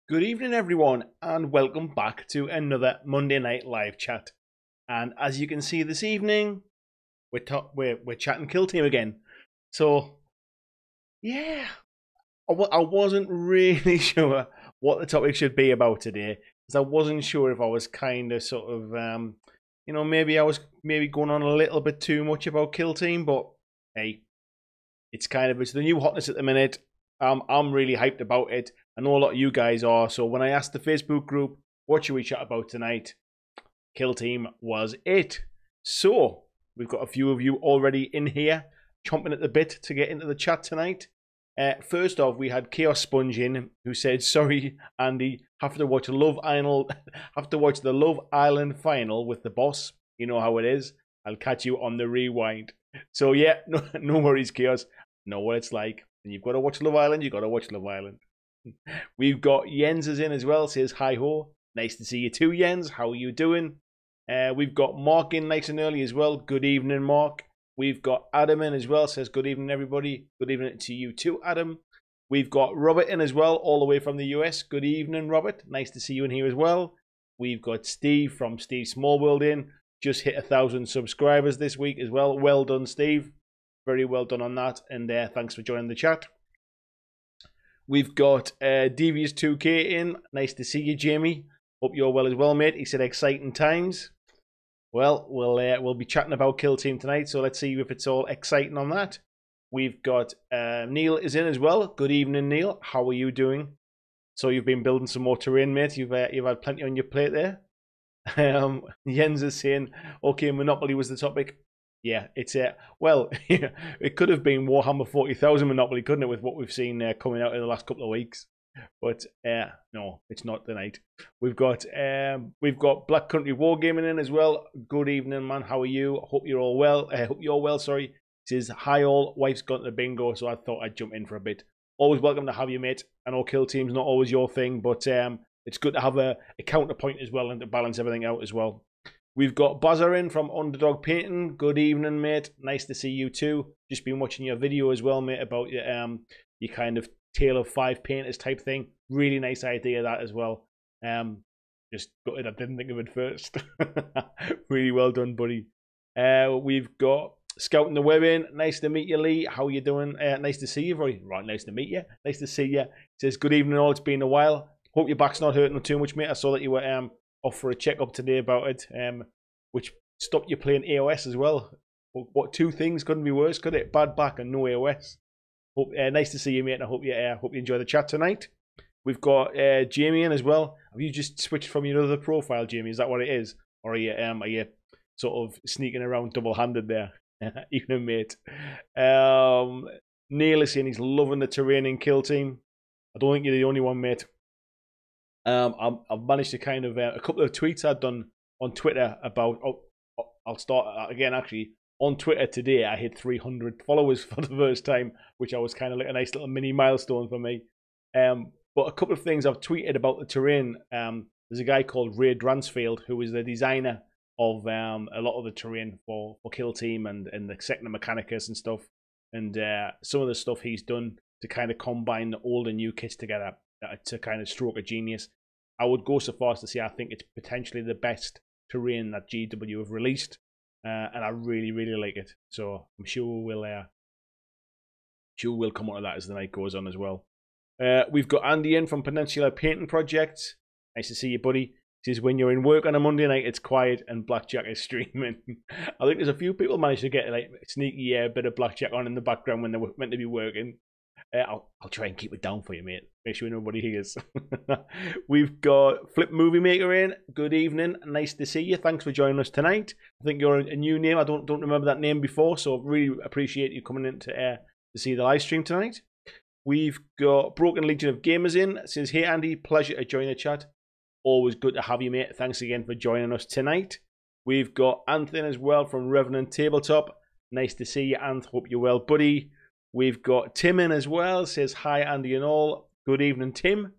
Good evening, everyone, and welcome back to another Monday night live chat. And as you can see this evening, we're chatting Kill Team again. So yeah, I wasn't really sure what the topic should be about today, because I wasn't sure if I was kind of sort of maybe I was maybe going on a little bit too much about Kill Team, but hey, it's the new hotness at the minute. I'm really hyped about it. I know a lot of you guys are. So when I asked the Facebook group, what should we chat about tonight? Kill Team was it. So we've got a few of you already in here, chomping at the bit to get into the chat tonight. First off, we had Chaos Sponge in, who said, "Sorry, Andy, have to watch Love Island. Have to watch the Love Island final with the boss. You know how it is. I'll catch you on the rewind." So yeah, no worries, Chaos. Know what it's like. And you've got to watch Love Island. You've got to watch Love Island. We've got Jens is in as well. Says hi ho. Nice to see you too, Jens. How are you doing? We've got Mark in nice and early as well. Good evening, Mark. We've got Adam in as well. Says good evening, everybody. Good evening to you too, Adam. We've got Robert in as well, all the way from the US. Good evening, Robert. Nice to see you in here as well. We've got Steve from Steve Small World in. Just hit 1,000 subscribers this week as well. Well done, Steve. Very well done on that. And thanks for joining the chat. We've got Devious 2K in. Nice to see you, Jamie. Hope you're well as well, mate. He said exciting times. Well, we'll be chatting about Kill Team tonight, so let's see if it's all exciting on that. We've got Neil is in as well. Good evening, Neil. How are you doing? So you've been building some more terrain, mate. You've had plenty on your plate there. Jens is saying, okay, Monopoly was the topic. Yeah, it's well, it could have been Warhammer 40,000 Monopoly, couldn't it, with what we've seen coming out in the last couple of weeks? But no, it's not tonight. We've got Black Country Wargaming in as well. Good evening, man. How are you? Hope you're all well. Hope you're well. Sorry. It says hi all. Wife's gone to the bingo, so I thought I'd jump in for a bit. Always welcome to have you, mate. I know Kill Team's not always your thing, but it's good to have a counterpoint as well and to balance everything out as well. We've got Buzzer in from Underdog Painting. Good evening, mate. Nice to see you too. Just been watching your video as well, mate, about your kind of Tale of Five Painters type thing. Really nice idea, that as well. Just gutted I didn't think of it first. Really well done, buddy. We've got Scouting the Web in. Nice to meet you, Lee. How you doing? Nice to see you, buddy. Right, nice to meet you. Nice to see you. Says, good evening all. It's been a while. Hope your back's not hurting too much, mate. I saw that you were off for a checkup today about it, which stopped you playing AOS as well. What two things couldn't be worse, could it? Bad back and no AOS. Hope, nice to see you, mate, and I hope you enjoy the chat tonight. We've got Jamie in as well. Have you just switched from your other profile, Jamie? Is that what it is, or are you sort of sneaking around double-handed there? Evening, mate. Neil is saying he's loving the terrain in Kill Team. I don't think you're the only one, mate. I've managed to kind of a couple of tweets I've done on Twitter about. I'll start again. Actually, on Twitter today, I hit 300 followers for the first time, which I was kind of like a nice little mini milestone for me. But a couple of things I've tweeted about the terrain. There's a guy called Ray Dransfield who is the designer of a lot of the terrain for Kill Team and the Sector Mechanicus and stuff. And some of the stuff he's done to kind of combine the old and new kits together to kind of stroke a genius. I would go so far as to say I think it's potentially the best terrain that GW have released, and I really, really like it. So I'm sure we'll come on to that as the night goes on as well. We've got Andy in from Peninsula Painting Project. Nice to see you, buddy. He says, when you're in work on a Monday night, it's quiet and BlackJack is streaming. I think there's a few people managed to get like sneaky bit of BlackJack on in the background when they were meant to be working. I'll try and keep it down for you, mate. Make sure nobody hears. We've got Flip Movie Maker in. Good evening. Nice to see you. Thanks for joining us tonight. I think you're a new name. I don't remember that name before, so really appreciate you coming in to see the live stream tonight. We've got Broken Legion of Gamers in. It says, hey, Andy. Pleasure to join the chat. Always good to have you, mate. Thanks again for joining us tonight. We've got Anthony as well from Revenant Tabletop. Nice to see you, Anth. Hope you're well, buddy. We've got Tim in as well. Says hi, Andy and all. Good evening, Tim.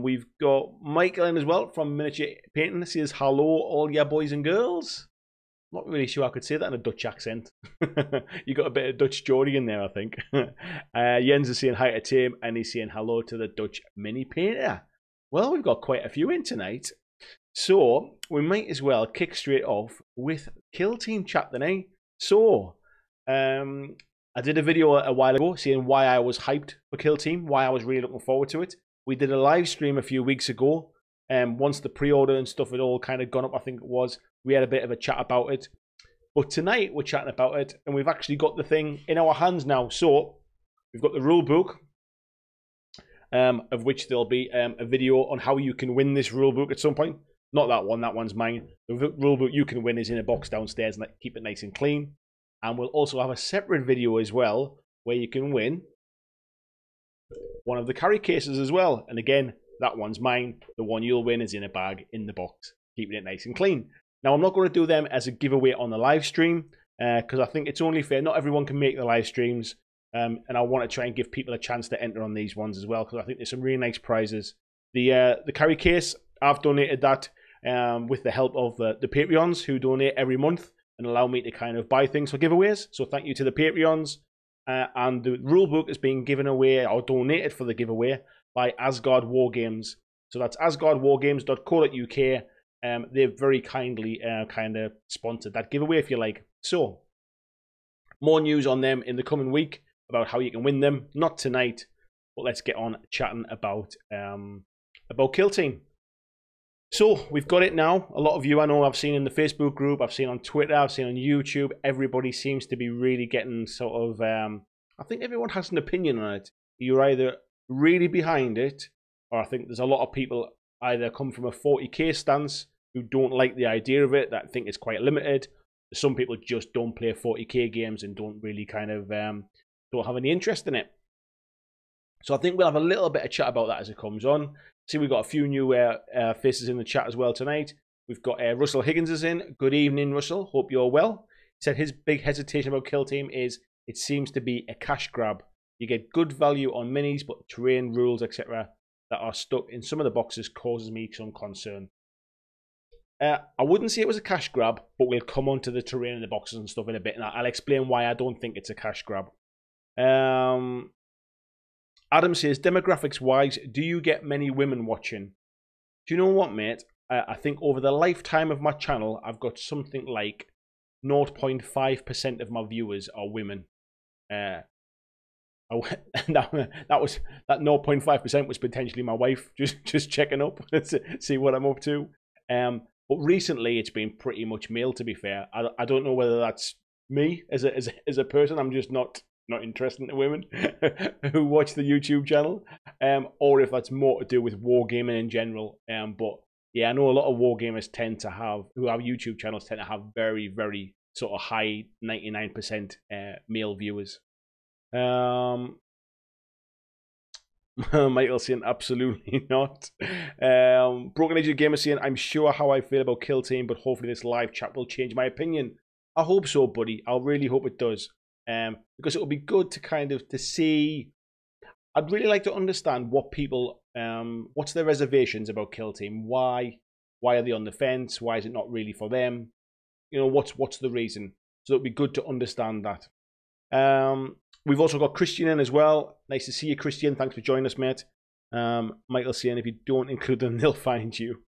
We've got Michael in as well from Miniature Painting. Says hello, all ya boys and girls. Not really sure I could say that in a Dutch accent. You got a bit of Dutch Geordie in there, I think. Jens is saying hi to Tim, and he's saying hello to the Dutch mini painter. Well, we've got quite a few in tonight, so we might as well kick straight off with Kill Team chat tonight. So, I did a video a while ago saying why I was hyped for Kill Team, why I was really looking forward to it. We did a live stream a few weeks ago. Once the pre-order and stuff had all kind of gone up, I think it was, we had a bit of a chat about it. But tonight we're chatting about it, and we've actually got the thing in our hands now. So we've got the rule book, of which there'll be a video on how you can win this rule book at some point. Not that one, that one's mine. The rule book you can win is in a box downstairs, and keep it nice and clean. And we'll also have a separate video as well where you can win one of the carry cases as well. And again, that one's mine. The one you'll win is in a bag in the box, keeping it nice and clean. Now, I'm not going to do them as a giveaway on the live stream because I think it's only fair. Not everyone can make the live streams, and I want to try and give people a chance to enter on these ones as well because I think there's some really nice prizes. The carry case, I've donated that with the help of the Patreons who donate every month and allow me to kind of buy things for giveaways. So thank you to the Patreons. And the rule book is being given away or donated for the giveaway by Asgard Wargames. So that's asgardwargames.co.uk. They've very kindly kind of sponsored that giveaway, if you like. So, more news on them in the coming week about how you can win them. Not tonight, but let's get on chatting about Kill Team. So, we've got it now. A lot of you I know I've seen in the Facebook group, I've seen on Twitter, I've seen on YouTube. Everybody seems to be really getting sort of... I think everyone has an opinion on it. You're either really behind it, or I think there's a lot of people either come from a 40k stance who don't like the idea of it, that think it's quite limited. Some people just don't play 40k games and don't really kind of don't have any interest in it. So I think we'll have a little bit of chat about that as it comes on. See, we've got a few new faces in the chat as well tonight. We've got Russell Higgins is in. Good evening, Russell. Hope you're well. He said his big hesitation about Kill Team is it seems to be a cash grab. You get good value on minis, but terrain, rules, etc. that are stuck in some of the boxes causes me some concern. I wouldn't say it was a cash grab, but we'll come on to the terrain and the boxes and stuff in a bit, and I'll explain why I don't think it's a cash grab. Adam says, demographics-wise, do you get many women watching? Do you know what, mate? I think over the lifetime of my channel, I've got something like 0.5% of my viewers are women. That 0.5% was potentially my wife just checking up, see what I'm up to. But recently, it's been pretty much male. To be fair, I don't know whether that's me as a person. I'm just not interested in women who watch the YouTube channel, or if that's more to do with wargaming in general. But yeah, I know a lot of wargamers who have YouTube channels tend to have very, very sort of high 99% male viewers. Michael saying absolutely not. Broken Age Gamer saying, I'm sure how I feel about Kill Team, but hopefully this live chat will change my opinion. I hope so, buddy. I really hope it does. Because it will be good to kind of to see. I'd really like to understand what people what's their reservations about Kill Team. Why are they on the fence? Why is it not really for them? You know, what's the reason? So it'd be good to understand that. We've also got Christian in as well. Nice to see you, Christian. Thanks for joining us, mate. Michael saying if you don't include them, they'll find you.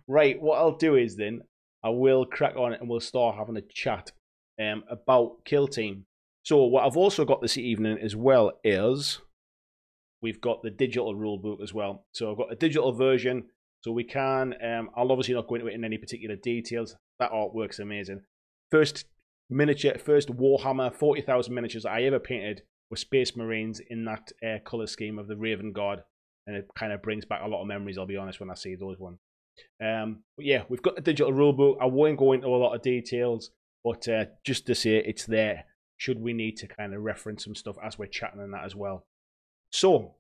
Right, what I'll do is then I will crack on and we'll start having a chat about Kill Team. So what I've also got this evening as well is we've got the digital rule book as well. So I've got a digital version, so we can. I'll obviously not go into it in any particular details. That artwork's amazing. First Warhammer 40,000 miniatures I ever painted were Space Marines in that colour scheme of the Raven Guard, and it kind of brings back a lot of memories, I'll be honest, when I see those ones. But yeah, we've got the digital rulebook. I won't go into a lot of details, but just to say it's there should we need to kind of reference some stuff as we're chatting on that as well. So,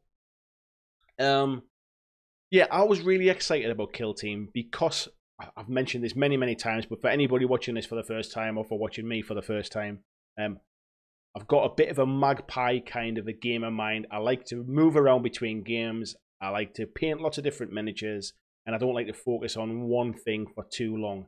yeah, I was really excited about Kill Team because I've mentioned this many, many times, but for anybody watching this for the first time or for watching me for the first time, I've got a bit of a magpie kind of a gamer mind. I like to move around between games. I like to paint lots of different miniatures, and I don't like to focus on one thing for too long.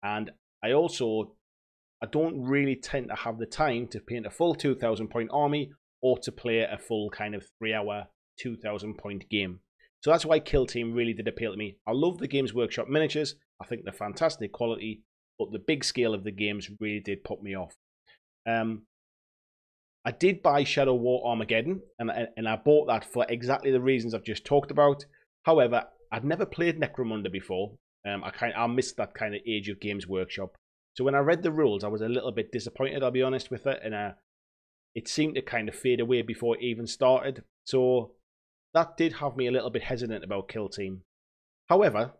And I don't really tend to have the time to paint a full 2,000 point army or to play a full kind of 3-hour 2,000 point game. So that's why Kill Team really did appeal to me. I love the Games Workshop miniatures. I think they're fantastic quality, but the big scale of the games really did put me off. I did buy Shadow War Armageddon, and I bought that for exactly the reasons I've just talked about. However, I'd never played Necromunda before. I missed that kind of age of Games Workshop. So when I read the rules, I was a little bit disappointed, I'll be honest with it, and it seemed to kind of fade away before it even started. So that did have me a little bit hesitant about Kill Team. However,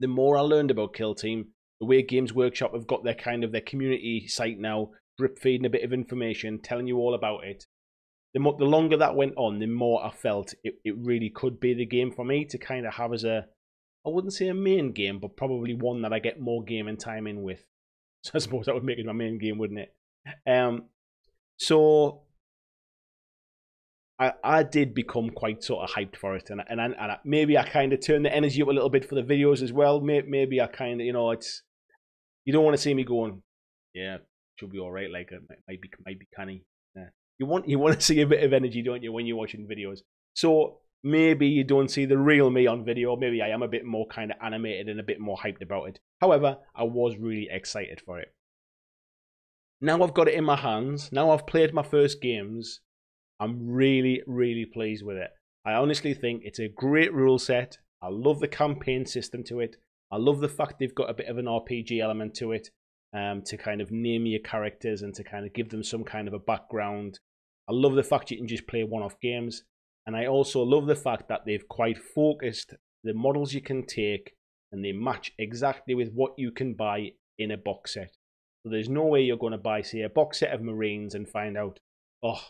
the more I learned about Kill Team, the way Games Workshop have got their community site now, drip feeding a bit of information, telling you all about it, the longer that went on, the more I felt it really could be the game for me to kind of have as a, I wouldn't say a main game, but probably one that I get more gaming time in with. So I suppose that would make it my main game, wouldn't it? So I did become quite sort of hyped for it, and maybe I kind of turned the energy up a little bit for the videos as well. Maybe I kind of, it's, you don't want to see me going, yeah, should be all right. Like it might be canny. Yeah. You want to see a bit of energy, don't you, when you're watching videos? So maybe you don't see the real me on video. Maybe I am a bit more kind of animated and a bit more hyped about it. However, I was really excited for it. Now I've got it in my hands. Now I've played my first games. I'm really, really pleased with it. I honestly think it's a great rule set. I love the campaign system to it. I love the fact they've got a bit of an RPG element to it, to kind of name your characters and to kind of give them some kind of a background. I love the fact you can just play one-off games. And I also love the fact that they've quite focused the models you can take, and they match exactly with what you can buy in a box set. So there's no way you're going to buy, say, a box set of Marines and find out, oh,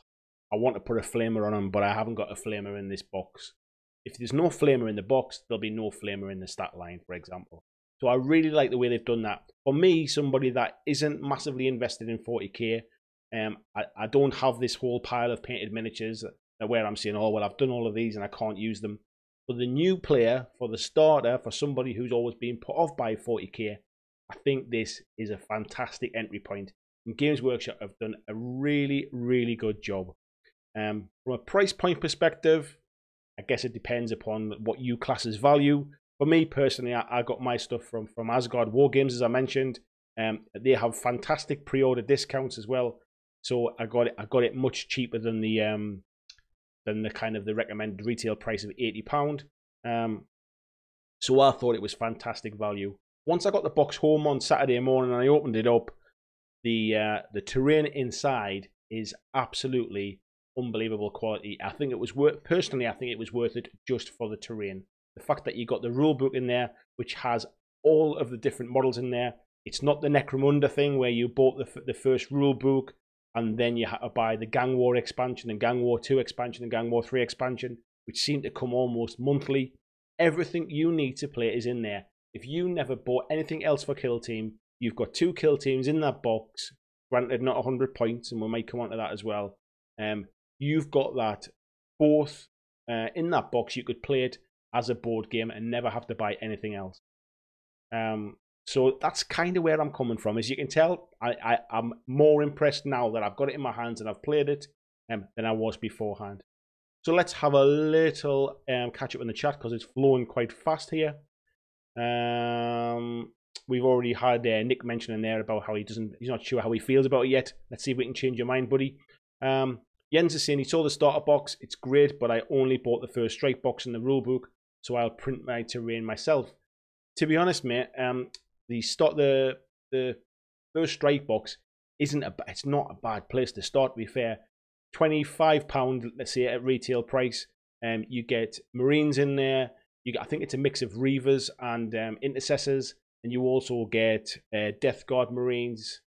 I want to put a flamer on them, but I haven't got a flamer in this box. If there's no flamer in the box, there'll be no flamer in the stat line, for example. So I really like the way they've done that. For me, somebody that isn't massively invested in 40k, I don't have this whole pile of painted miniatures where I'm saying, oh, well, I've done all of these and I can't use them. For the new player, for the starter, for somebody who's always been put off by 40k, I think this is a fantastic entry point. And Games Workshop have done a really, really good job. From a price point perspective, I guess it depends upon what you class as value. For me personally, I got my stuff from Asgard War Games, as I mentioned. They have fantastic pre-order discounts as well, so I got it much cheaper than the kind of the recommended retail price of £80. So I thought it was fantastic value. Once I got the box home on Saturday morning and I opened it up, the terrain inside is absolutely unbelievable quality. I think it was worth it just for the terrain. The fact that you got the rule book in there, which has all of the different models in there. It's not the Necromunda thing where you bought the first rule book and then you had to buy the Gang War expansion and Gang War 2 expansion and Gang War 3 expansion, which seem to come almost monthly. Everything you need to play is in there. If you never bought anything else for Kill Team, you've got 2 Kill Teams in that box, granted not 100 points, and we might come on to that as well. You've got that both in that box. You could play it as a board game and never have to buy anything else. So that's kind of where I'm coming from. As you can tell, I'm more impressed now that I've got it in my hands and I've played it than I was beforehand. So let's have a little catch up in the chat because it's flowing quite fast here. We've already had Nick mentioning there about how he's not sure how he feels about it yet. Let's see if we can change your mind, buddy. Jens is saying he saw the starter box. It's great, but I only bought the first strike box in the rulebook, so I'll print my terrain myself. To be honest, mate, the first strike box it's not a bad place to start. To be fair, £25, let's say at retail price. You get Marines in there. I think it's a mix of Reavers and Intercessors, and you also get Death Guard Marines.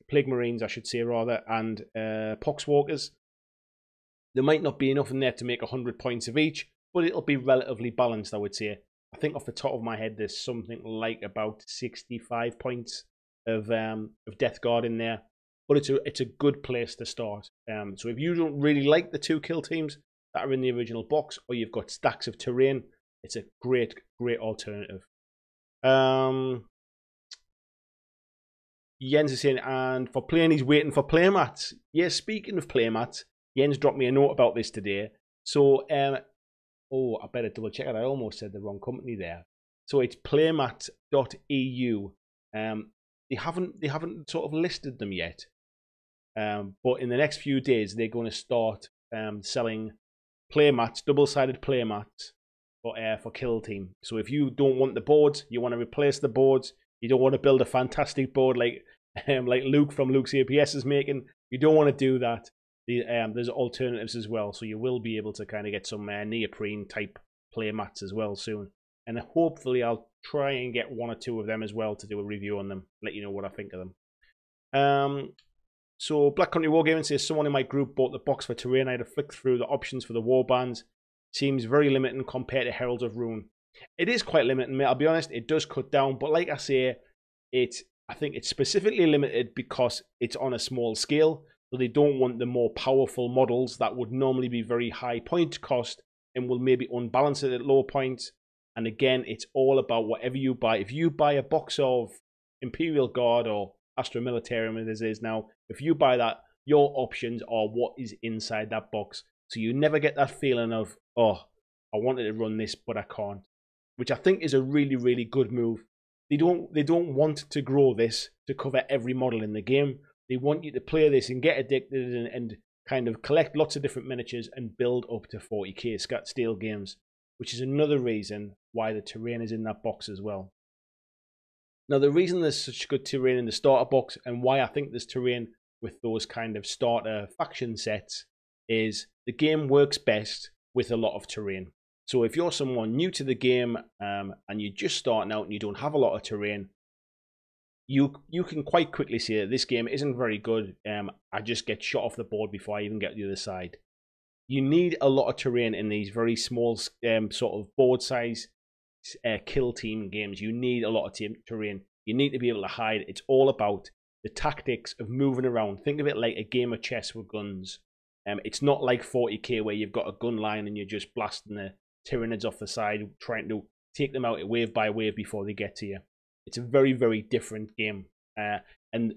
Plague Marines, I should say, rather, and Poxwalkers. There might not be enough in there to make 100 points of each, but it'll be relatively balanced, I would say. I think off the top of my head, there's something like about 65 points of Death Guard in there, but it's a good place to start. So if you don't really like the 2 kill teams that are in the original box, or you've got stacks of terrain, it's a great alternative. Jens is saying, and for playing, he's waiting for playmats. Yeah, speaking of playmats, Jens dropped me a note about this today. So, oh, I better double check it. I almost said the wrong company there. So it's playmat.eu. They haven't sort of listed them yet. But in the next few days, they're going to start selling playmats, double-sided playmats for Kill Team. So if you don't want the boards, you want to replace the boards, you don't want to build a fantastic board like Luke from Luke's APS is making, you don't want to do that. There's alternatives as well, so you will be able to kind of get some neoprene type playmats as well soon. And hopefully I'll try and get one or two of them as well to do a review on them, let you know what I think of them. So Black Country Wargaming says, someone in my group bought the box for terrain. I had to flick through the options for the warbands. Seems very limiting compared to Heralds of Ruin. It is quite limiting, mate. I'll be honest, it does cut down. But like I say, I think it's specifically limited because it's on a small scale. So they don't want the more powerful models that would normally be very high point cost and will maybe unbalance it at low points. And again, it's all about whatever you buy. If you buy a box of Imperial Guard or Astra Militarum as it is now, if you buy that, your options are what is inside that box. So you never get that feeling of, oh, I wanted to run this, but I can't. Which I think is a really, really good move. They don't want to grow this to cover every model in the game. They want you to play this and get addicted and kind of collect lots of different miniatures and build up to 40k Scat Steel games, which is another reason why the terrain is in that box as well. Now, the reason there's such good terrain in the starter box and why I think there's terrain with those kind of starter faction sets is the game works best with a lot of terrain. So if you're someone new to the game and you're just starting out and you don't have a lot of terrain, you can quite quickly see that this game isn't very good. I just get shot off the board before I even get to the other side. You need a lot of terrain in these very small sort of board size kill team games. You need a lot of terrain. You need to be able to hide. It's all about the tactics of moving around. Think of it like a game of chess with guns. It's not like 40k where you've got a gun line and you're just blasting the Tyranids off the side, trying to take them out wave by wave before they get to you. It's a very, very different game. And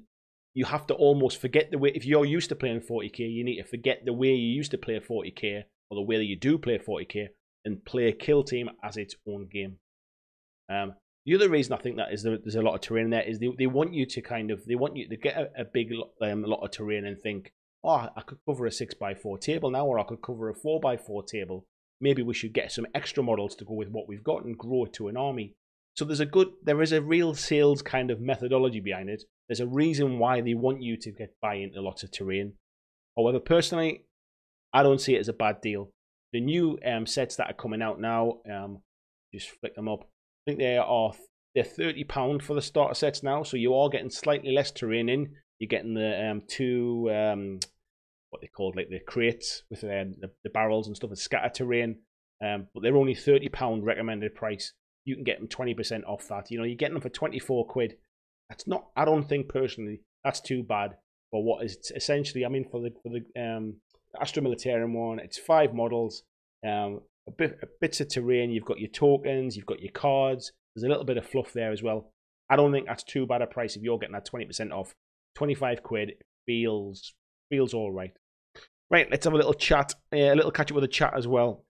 you have to almost forget the way, if you're used to playing 40k, you need to forget the way you used to play 40k, or the way that you do play 40k, and play Kill Team as its own game. The other reason I think that is there's a lot of terrain there is they want you to get a big lot of terrain and think, oh, I could cover a 6x4 table now, or I could cover a 4x4 table. Maybe we should get some extra models to go with what we've got and grow it to an army. So there is a real sales kind of methodology behind it. There's a reason why they want you to buy into lots of terrain. However, personally, I don't see it as a bad deal. The new sets that are coming out now, just flick them up. I think they're £30 for the starter sets now, so you are getting slightly less terrain in. You're getting the two what they called, like the crates with the barrels and stuff, and scatter terrain. But they're only £30 recommended price. You can get them 20% off that. You know, you're getting them for 24 quid. That's not, I don't think personally that's too bad for what is essentially, I mean, for the Astra Militarum one, it's 5 models, bits of terrain. You've got your tokens, you've got your cards. There's a little bit of fluff there as well. I don't think that's too bad a price if you're getting that 20% off. 25 quid feels all right. Right, let's have a little chat, a little catch up with the chat as well.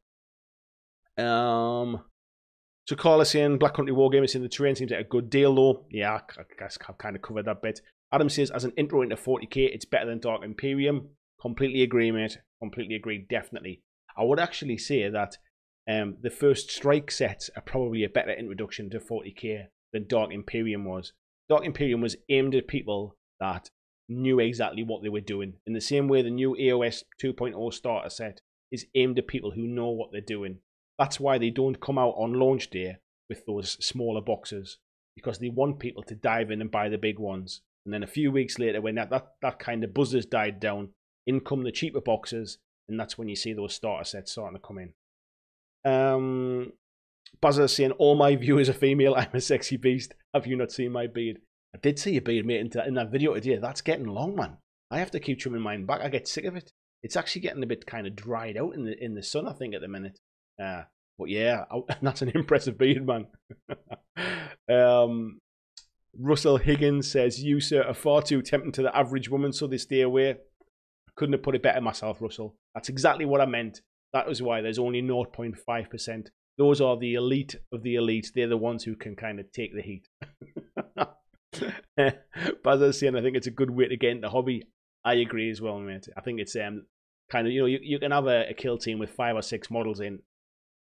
So Carla's saying, Black Country Wargaming saying the terrain seems like a good deal though. Yeah, I guess I've kind of covered that bit. Adam says, as an intro into 40k, it's better than Dark Imperium. Completely agree, mate. Completely agree, definitely. I would actually say that the first strike sets are probably a better introduction to 40k than Dark Imperium was. Dark Imperium was aimed at people that knew exactly what they were doing. In the same way the new AOS 2.0 starter set is aimed at people who know what they're doing. That's why they don't come out on launch day with those smaller boxes, because they want people to dive in and buy the big ones. And then a few weeks later, when that kind of buzz has died down, in come the cheaper boxes, and that's when you see those starter sets starting to come in. Buzzer saying, all my viewers are female, I'm a sexy beast. Have you not seen my beard? I did see your beard, mate, in that video today. That's getting long, man. I have to keep trimming mine back. I get sick of it. It's actually getting a bit kind of dried out in the sun, I think, at the minute. But yeah, that's an impressive beard, man. Russell Higgins says, you, sir, are far too tempting to the average woman, so they stay away. Couldn't have put it better myself, Russell. That's exactly what I meant. That was why there's only 0.5%. Those are the elite of the elite. They're the ones who can kind of take the heat. But as I was saying, I think it's a good way to get into the hobby. I agree as well, mate. I think it's kind of, you know, you can have a kill team with 5 or 6 models in.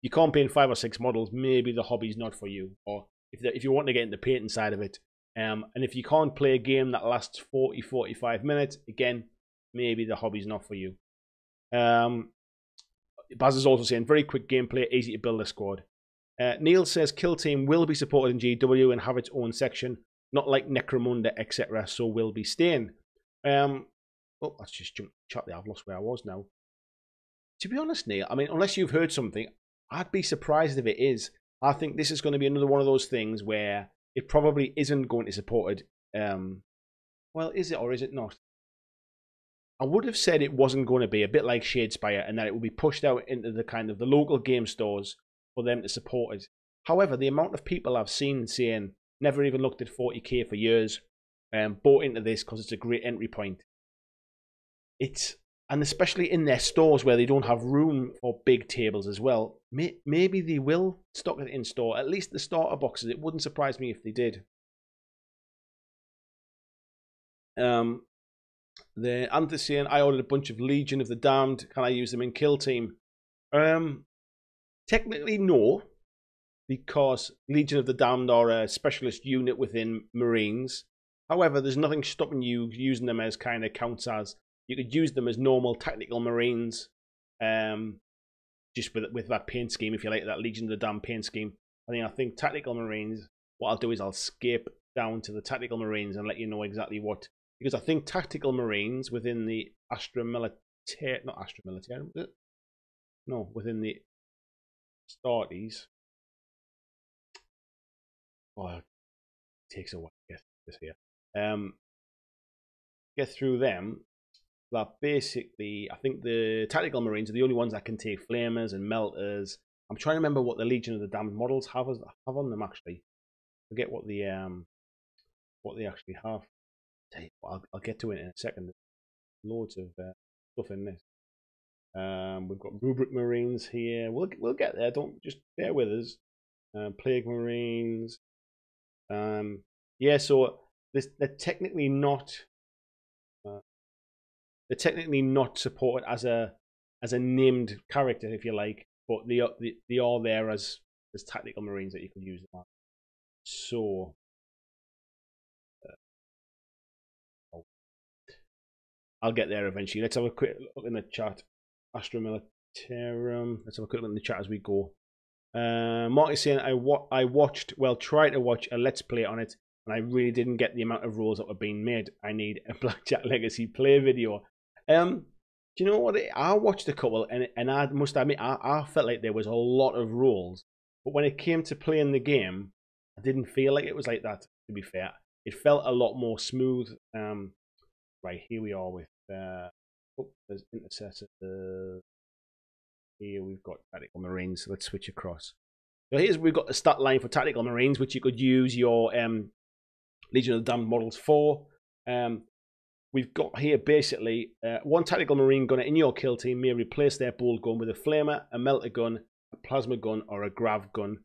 You can't paint 5 or 6 models. Maybe the hobby's not for you. Or if you want to get into the painting side of it. And if you can't play a game that lasts 40, 45 minutes, again, maybe the hobby's not for you. Baz is also saying, very quick gameplay, easy to build a squad. Neil says, kill team will be supported in GW and have its own section, not like Necromunda, etc. So will be staying. Oh, let's just jump chat there. I've lost where I was now. To be honest, Neil, I mean, unless you've heard something, I'd be surprised if it is. I think this is going to be another one of those things where it probably isn't going to be supported. Well, is it or is it not? I would have said it wasn't going to be, a bit like Shadespire, and that it would be pushed out into the kind of the local game stores for them to support it. However, the amount of people I've seen saying, never even looked at 40k for years, bought into this because it's a great entry point. And especially in their stores where they don't have room for big tables as well, maybe they will stock it in store, at least the starter boxes. It wouldn't surprise me if they did. The Anthony's saying, I ordered a bunch of Legion of the Damned. Can I use them in Kill Team? Technically, no, because Legion of the Damned are a specialist unit within Marines. However, there's nothing stopping you using them as kind of counts as. You could use them as normal tactical Marines, just with that paint scheme, if you like, that Legion of the Damned paint scheme. I think tactical Marines, what I'll do is I'll skip down to the tactical Marines and let you know exactly what. Because I think tactical Marines within the within the Astartes. Oh, it takes a while to get this here. Get through them. That basically, I think the tactical Marines are the only ones that can take flamers and melters. I'm trying to remember what the Legion of the Damned models have on them actually. Forget what they actually have. I'll get to it in a second. There's loads of stuff in this. We've got Rubric Marines here. We'll get there. Don't just bear with us. Plague Marines. Yeah. So they're technically not. They're technically not supported as a named character, if you like, but they are there as tactical Marines that you can use them at. So. I'll get there eventually. Let's have a quick look in the chat. Astra Militarum. Let's have a quick look in the chat as we go. Mark is saying, tried to watch a Let's Play on it, and I really didn't get the amount of rules that were being made. I need a BlackJack Legacy play video. Do you know what? I watched a couple, and I must admit, I felt like there was a lot of rules. But when it came to playing the game, I didn't feel like it was like that, to be fair. It felt a lot more smooth. Right, here we are with there's Intercessor. Here we've got Tactical Marines. So let's switch across. So we've got the stat line for Tactical Marines, which you could use your Legion of the Damned models for. We've got here basically one Tactical Marine gunner in your kill team may replace their bolt gun with a flamer, a melter gun, a plasma gun, or a grav gun.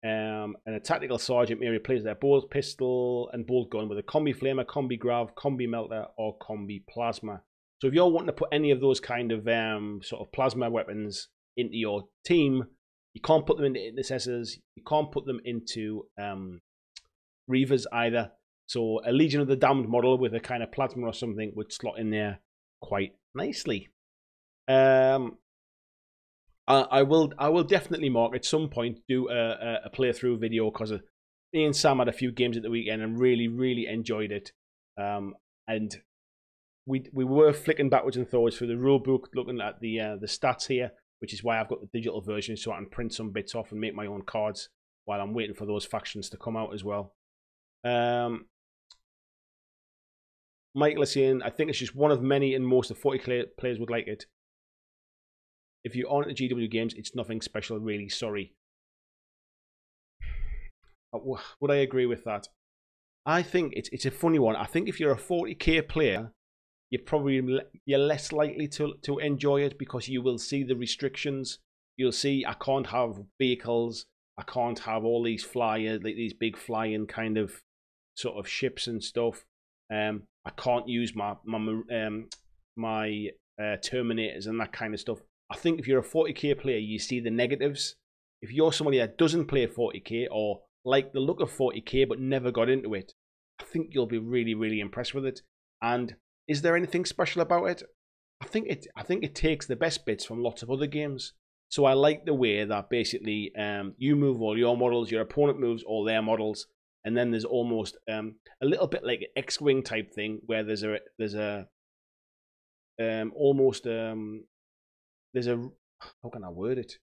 And a tactical sergeant may replace their bolt pistol and bolt gun with a combi flamer, combi grav, combi melter, or combi plasma. So if you're wanting to put any of those kind of sort of plasma weapons into your team, you can't put them into intercessors. You can't put them into reavers either. So a Legion of the Damned model with a kind of plasma or something would slot in there quite nicely. I will definitely, Mark, at some point do a playthrough video, because me and Sam had a few games at the weekend and really enjoyed it. And we were flicking backwards and forwards through the rulebook, looking at the stats here, which is why I've got the digital version, so I can print some bits off and make my own cards while I'm waiting for those factions to come out as well. Michael is saying, I think it's just one of many, and most of 40 players would like it. If you aren't at GW games, it's nothing special, really. Sorry. Would I agree with that? I think it's a funny one. I think if you're a 40k player, you're less likely to enjoy it because you will see the restrictions. You'll see I can't have vehicles. I can't have all these flyers, like these big flying kind of sort of ships and stuff. I can't use my Terminators and that kind of stuff. I think if you're a 40k player, you see the negatives. If you're somebody that doesn't play 40k or like the look of 40k but never got into it, I think you'll be really, really impressed with it. And is there anything special about it? I think it takes the best bits from lots of other games. So I like the way that basically you move all your models, your opponent moves all their models, and then there's almost a little bit like an X-wing type thing where there's a how can I word it?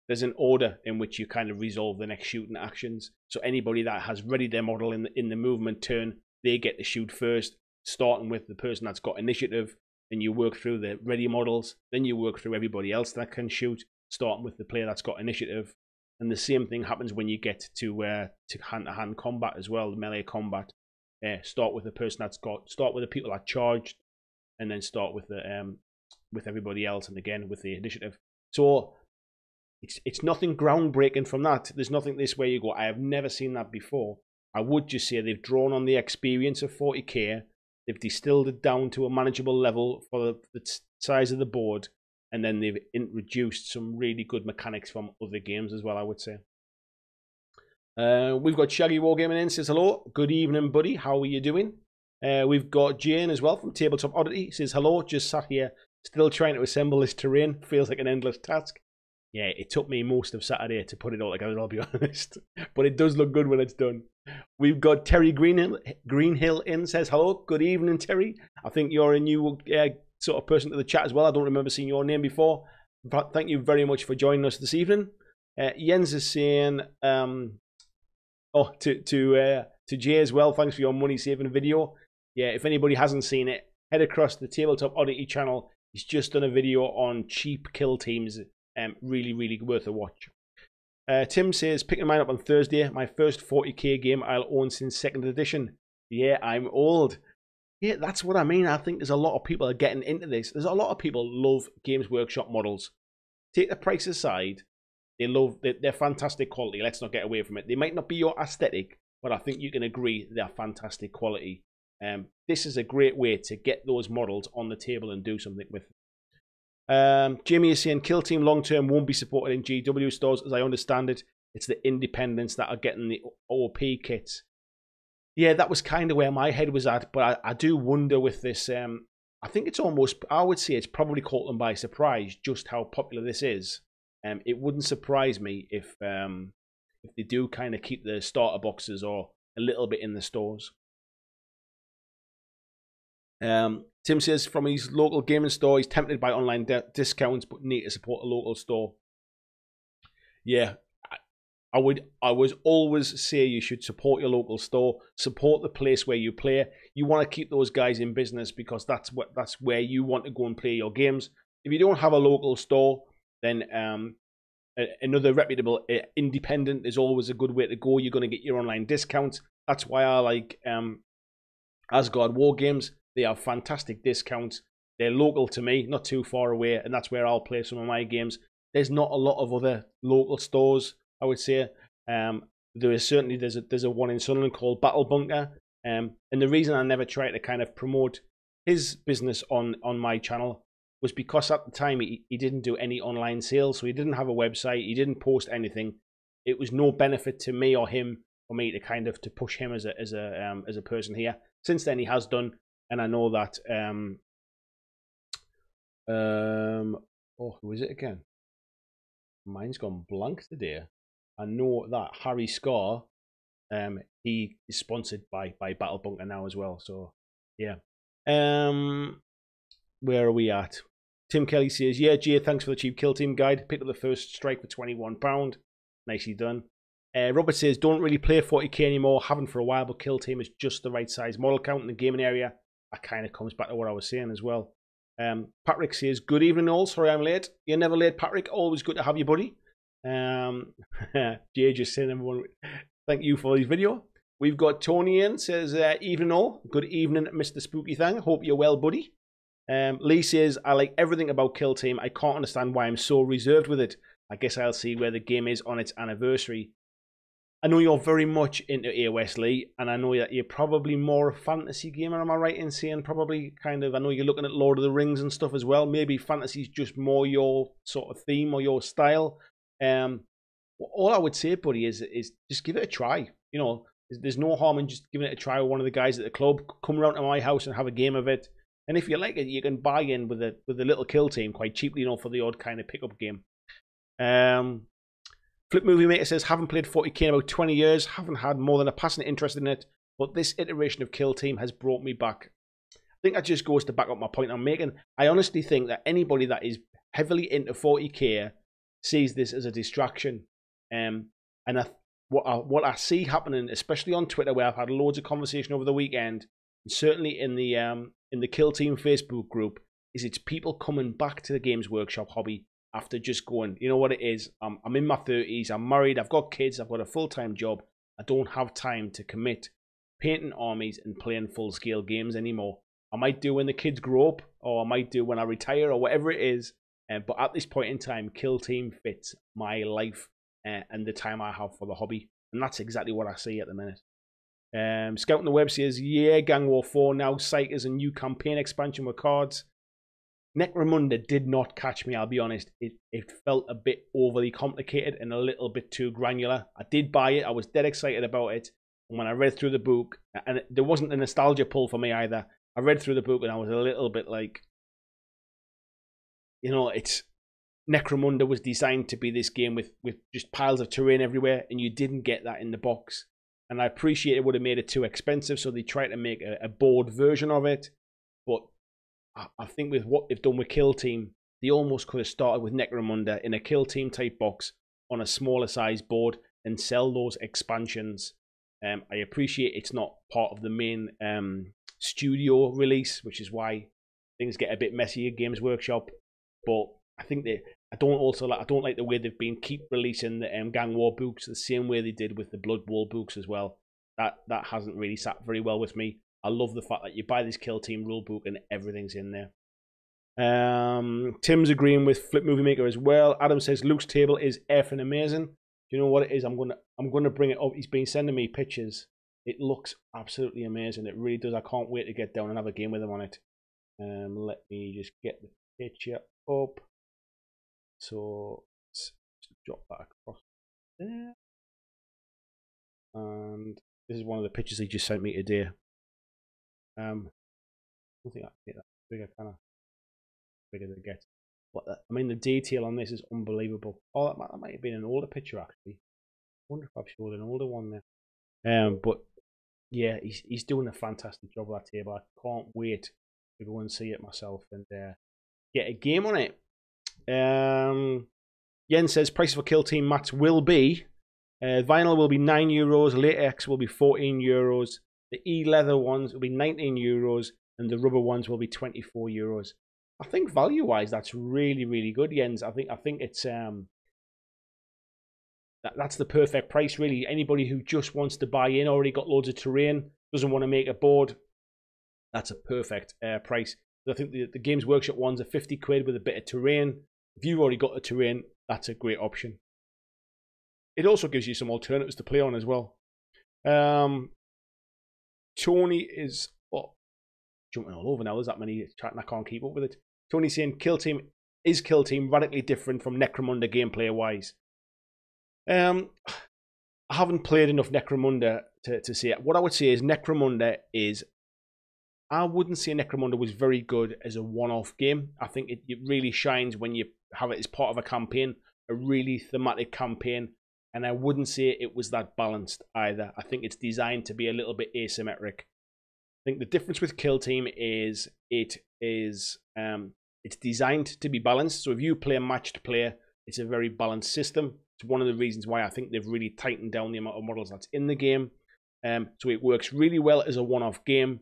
There's an order in which you kind of resolve the next shooting actions. So anybody that has readied their model in the movement turn, they get to shoot first, starting with the person that's got initiative. Then you work through the ready models. Then you work through everybody else that can shoot, starting with the player that's got initiative. And the same thing happens when you get to hand-to-hand combat as well, the melee combat. Start with the person start with the people that charged, and then start with everybody else, and again with the initiative. So it's nothing groundbreaking from that. There's nothing this way you go, I have never seen that before. I would just say they've drawn on the experience of 40k. They've distilled it down to a manageable level for the size of the board, and then they've introduced some really good mechanics from other games as well, I would say. We've got Shaggy Wargaming in, says hello. Good evening, buddy. How are you doing? We've got Jane as well from Tabletop Oddity. Says hello. Just sat here, still trying to assemble this terrain. Feels like an endless task. Yeah, it took me most of Saturday to put it all together, I'll be honest. But it does look good when it's done. We've got Terry Greenhill in, says hello. Good evening, Terry. I think you're a new sort of person to the chat as well. I don't remember seeing your name before. But thank you very much for joining us this evening. Jens is saying, to Jay as well, thanks for your money saving video. Yeah, if anybody hasn't seen it, head across the Tabletop Oddity channel. He's just done a video on cheap kill teams. Really, really worth a watch. Tim says, picking mine up on Thursday. My first 40k game I'll own since 2nd edition. Yeah, I'm old. Yeah, that's what I mean. I think there's a lot of people are getting into this. There's a lot of people love Games Workshop models. Take the price aside. They're fantastic quality. Let's not get away from it. They might not be your aesthetic, but I think you can agree they're fantastic quality. This is a great way to get those models on the table and do something with them. Jamie is saying Kill Team long term won't be supported in GW stores. As I understand it, it's the independents that are getting the OP kits. Yeah, that was kind of where my head was at, but I do wonder with this. I think it's almost, I would say it's probably caught them by surprise just how popular this is. It wouldn't surprise me if they do kind of keep the starter boxes or a little bit in the stores. Tim says from his local gaming store, he's tempted by online discounts, but need to support a local store. Yeah, I would always say you should support your local store, support the place where you play. You want to keep those guys in business because that's where you want to go and play your games. If you don't have a local store, then another reputable independent is always a good way to go. You're going to get your online discounts. That's why I like Asgard War Games. They have fantastic discounts. They're local to me, not too far away, and that's where I'll play some of my games. There's not a lot of other local stores, I would say. There is certainly there's a one in Sunderland called Battle Bunker, and the reason I never tried to kind of promote his business on my channel was because at the time he didn't do any online sales, so he didn't have a website, he didn't post anything. It was no benefit to me or him for me to kind of to push him as a person here. Since then he has done. And I know that, who is it again? Mine's gone blank today. I know that Harry Scar, he is sponsored by Battle Bunker now as well. So, yeah. Where are we at? Tim Kelly says, yeah, Jay, thanks for the cheap kill team guide. Picked up the first strike for £21. Nicely done. Robert says, don't really play 40k anymore. Haven't for a while, but kill team is just the right size model count in the gaming area. That kind of comes back to what I was saying as well. Patrick says, good evening all. Sorry I'm late. You're never late, Patrick. Always good to have you, buddy. Jay just saying, everyone, thank you for this video. We've got Tony in, says, evening all. Good evening, Mr. Spooky Thing. Hope you're well, buddy. Lee says, I like everything about Kill Team. I can't understand why I'm so reserved with it. I guess I'll see where the game is on its anniversary. I know you're very much into AOS, Lee, and I know that you're probably more a fantasy gamer, am I right in saying? Probably kind of, I know you're looking at Lord of the Rings and stuff as well. Maybe fantasy's just more your sort of theme or your style. All I would say, buddy, is just give it a try. You know, there's no harm in just giving it a try with one of the guys at the club. Come around to my house and have a game of it. And if you like it, you can buy in with a little Kill Team quite cheaply, you know, for the odd kind of pickup game. Flip Movie Maker says, haven't played 40k in about 20 years, haven't had more than a passing interest in it, but this iteration of Kill Team has brought me back. I think that just goes to back up my point I'm making. I honestly think that anybody that is heavily into 40k sees this as a distraction. And what I see happening, especially on Twitter, where I've had loads of conversation over the weekend, and certainly in the Kill Team Facebook group, is it's people coming back to the Games Workshop hobby after just going, you know what it is, I'm in my 30s, I'm married, I've got kids, I've got a full-time job, I don't have time to commit painting armies and playing full-scale games anymore. I might do when the kids grow up, or I might do when I retire, or whatever it is, but at this point in time, Kill Team fits my life and the time I have for the hobby, and that's exactly what I see at the minute. Scouting the Web says, yeah, Gang War 4, now Psychers and new campaign expansion with cards. Necromunda did not catch me, I'll be honest. It felt a bit overly complicated and a little bit too granular. I did buy it. I was dead excited about it. And when I read through the book, and there wasn't a nostalgia pull for me either. I read through the book and I was a little bit like, you know, Necromunda was designed to be this game with just piles of terrain everywhere, and you didn't get that in the box. And I appreciate it would have made it too expensive, so they tried to make a board version of it. But I think with what they've done with Kill Team, they almost could have started with Necromunda in a Kill Team type box on a smaller size board and sell those expansions. I appreciate it's not part of the main studio release, which is why things get a bit messy at Games Workshop. But I think I don't like the way they've been keep releasing the Gang War books the same way they did with the Blood Bowl books as well. That hasn't really sat very well with me. I love the fact that you buy this Kill Team rulebook and everything's in there. Tim's agreeing with Flip Movie Maker as well. Adam says Luke's table is effing amazing. Do you know what it is? I'm gonna bring it up. He's been sending me pictures. It looks absolutely amazing. It really does. I can't wait to get down and have a game with him on it. Let me just get the picture up. So let's drop that across there. And this is one of the pictures he just sent me today. I don't think I can get that bigger, kind of bigger to get. But I mean, the detail on this is unbelievable. Oh, that might have been an older picture actually. I wonder if I've showed an older one there. But yeah, he's doing a fantastic job with that table. I can't wait to go and see it myself and get a game on it. Yen says prices for Kill Team mats will be vinyl will be €9, latex will be €14. The e-leather ones will be €19, and the rubber ones will be €24. I think value-wise, that's really, really good, Jens. I think it's that's the perfect price, really. Anybody who just wants to buy in, already got loads of terrain, doesn't want to make a board, that's a perfect price. I think the Games Workshop ones are 50 quid with a bit of terrain. If you've already got the terrain, that's a great option. It also gives you some alternatives to play on as well. Tony is jumping all over now. There's that many chatting, I can't keep up with it. Tony's saying Kill Team radically different from Necromunda gameplay wise. I haven't played enough Necromunda to say it. What I would say is Necromunda is, I wouldn't say Necromunda was very good as a one-off game. I think it really shines when you have it as part of a campaign, a really thematic campaign. And I wouldn't say it was that balanced either. I think it's designed to be a little bit asymmetric. I think the difference with Kill Team is it's designed to be balanced. So if you play a matched player, it's a very balanced system. It's one of the reasons why I think they've really tightened down the amount of models that's in the game. So it works really well as a one-off game,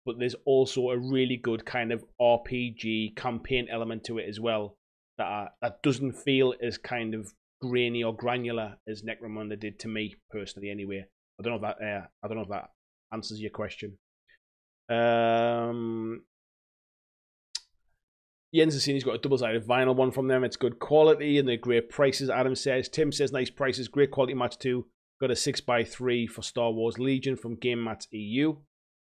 but there's also a really good kind of RPG campaign element to it as well that doesn't feel as kind of grainy or granular as Necromunda did to me personally anyway. I don't know if that answers your question. Jens has seen he's got a double-sided vinyl one from them. It's good quality and they're great prices, Adam says. Tim says nice prices, great quality match too. Got a 6x3 for Star Wars Legion from Game Mats EU.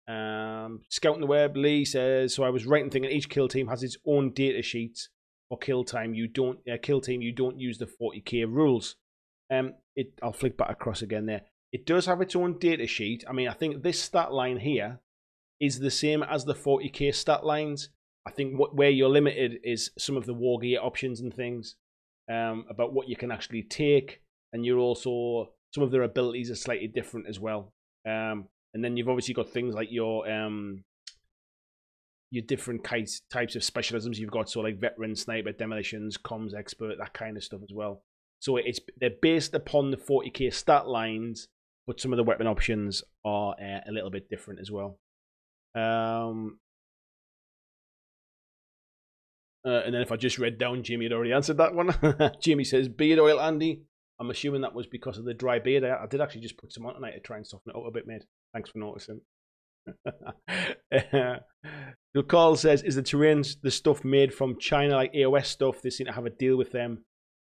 Scouting the Web, Lee says, so I was right in thinking each kill team has its own data sheets for kill time. You don't use the 40k rules. I'll flick back across again there. It does have its own data sheet. I mean, I think this stat line here is the same as the 40k stat lines. I think where you're limited is some of the war gear options and things, about what you can actually take, and you're also, some of their abilities are slightly different as well. And then you've obviously got things like your different types of specialisms you've got, so like veteran, sniper, demolitions, comms expert, that kind of stuff as well. So they're based upon the 40k stat lines, but some of the weapon options are a little bit different as well. And then if I just read down, Jamie had already answered that one. Jamie says, beard oil, Andy. I'm assuming that was because of the dry beard. I did actually just put some on tonight to try and soften it up a bit, mate. Thanks for noticing. Carl says, is the terrain the stuff made from China, like AOS stuff? They seem to have a deal with them.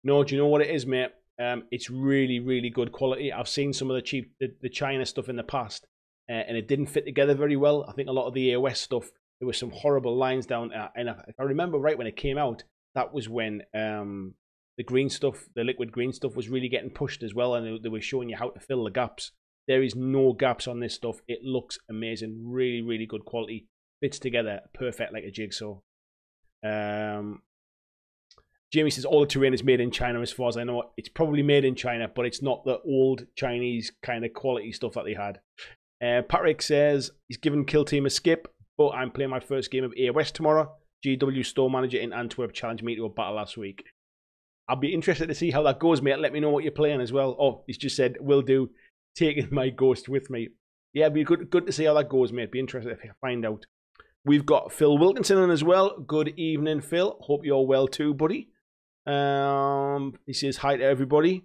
No, do you know what it is, mate? It's really, really good quality. I've seen some of the China stuff in the past, and it didn't fit together very well. I think a lot of the AOS stuff, there were some horrible lines down, and if I remember right, when it came out, that was when the green stuff, the liquid green stuff, was really getting pushed as well, and they were showing you how to fill the gaps. There is no gaps on this stuff. It looks amazing, really, really good quality, fits together perfect like a jigsaw. Jamie says all the terrain is made in China, as far as I know. It's probably made in China, but it's not the old Chinese kind of quality stuff that they had. Patrick says he's given Kill Team a skip, but I'm playing my first game of AOS tomorrow. GW store manager in Antwerp challenged me to a battle last week. I'll be interested to see how that goes, mate. Let me know what you're playing as well. Oh, he's just said, will do, taking my ghost with me. Yeah, it'd be good to see how that goes, mate. Be interested if you find out. We've got Phil Wilkinson in as well. Good evening, Phil. Hope you're well too, buddy. He says hi to everybody.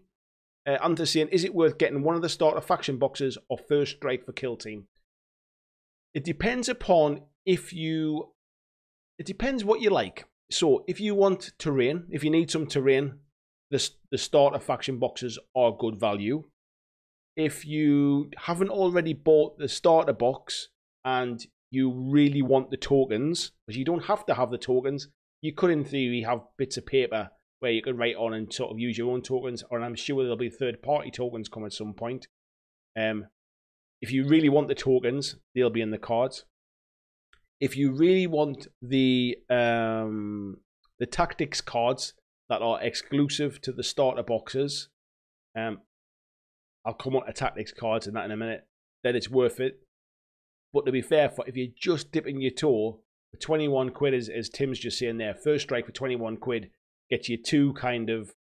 Anthony's saying, is it worth getting one of the starter faction boxes or first strike for Kill Team? It depends upon it depends what you like. So if you want terrain, if you need some terrain, the starter faction boxes are good value. If you haven't already bought the starter box and you really want the tokens, because you don't have to have the tokens, you could in theory have bits of paper where you can write on and sort of use your own tokens, or I'm sure there'll be third-party tokens come at some point. If you really want the tokens, they'll be in the cards. If you really want the tactics cards that are exclusive to the starter boxes, I'll come on to tactics cards and that in a minute, then it's worth it. But to be fair, if you're just dipping your toe, for 21 quid, as Tim's just saying there, first strike for 21 quid gets you two kind of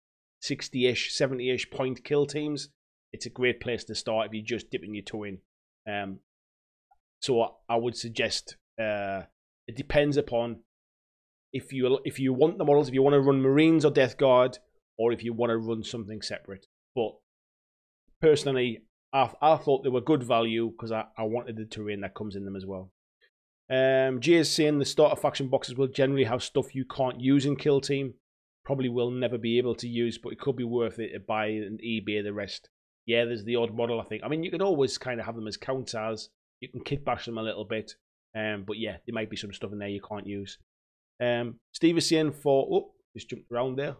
60-ish, 70-ish point kill teams. It's a great place to start if you're just dipping your toe in. So I would suggest, it depends upon if you want the models, if you want to run Marines or Death Guard, or if you want to run something separate. But personally, I thought they were good value because I wanted the terrain that comes in them as well. Jay is saying the starter faction boxes will generally have stuff you can't use in Kill Team. Probably will never be able to use, but it could be worth it to buy and eBay the rest. Yeah, there's the odd model, I think. I mean, you can always kind of have them as counters. You can kit bash them a little bit. But yeah, there might be some stuff in there you can't use. Steve is saying just jumped around there.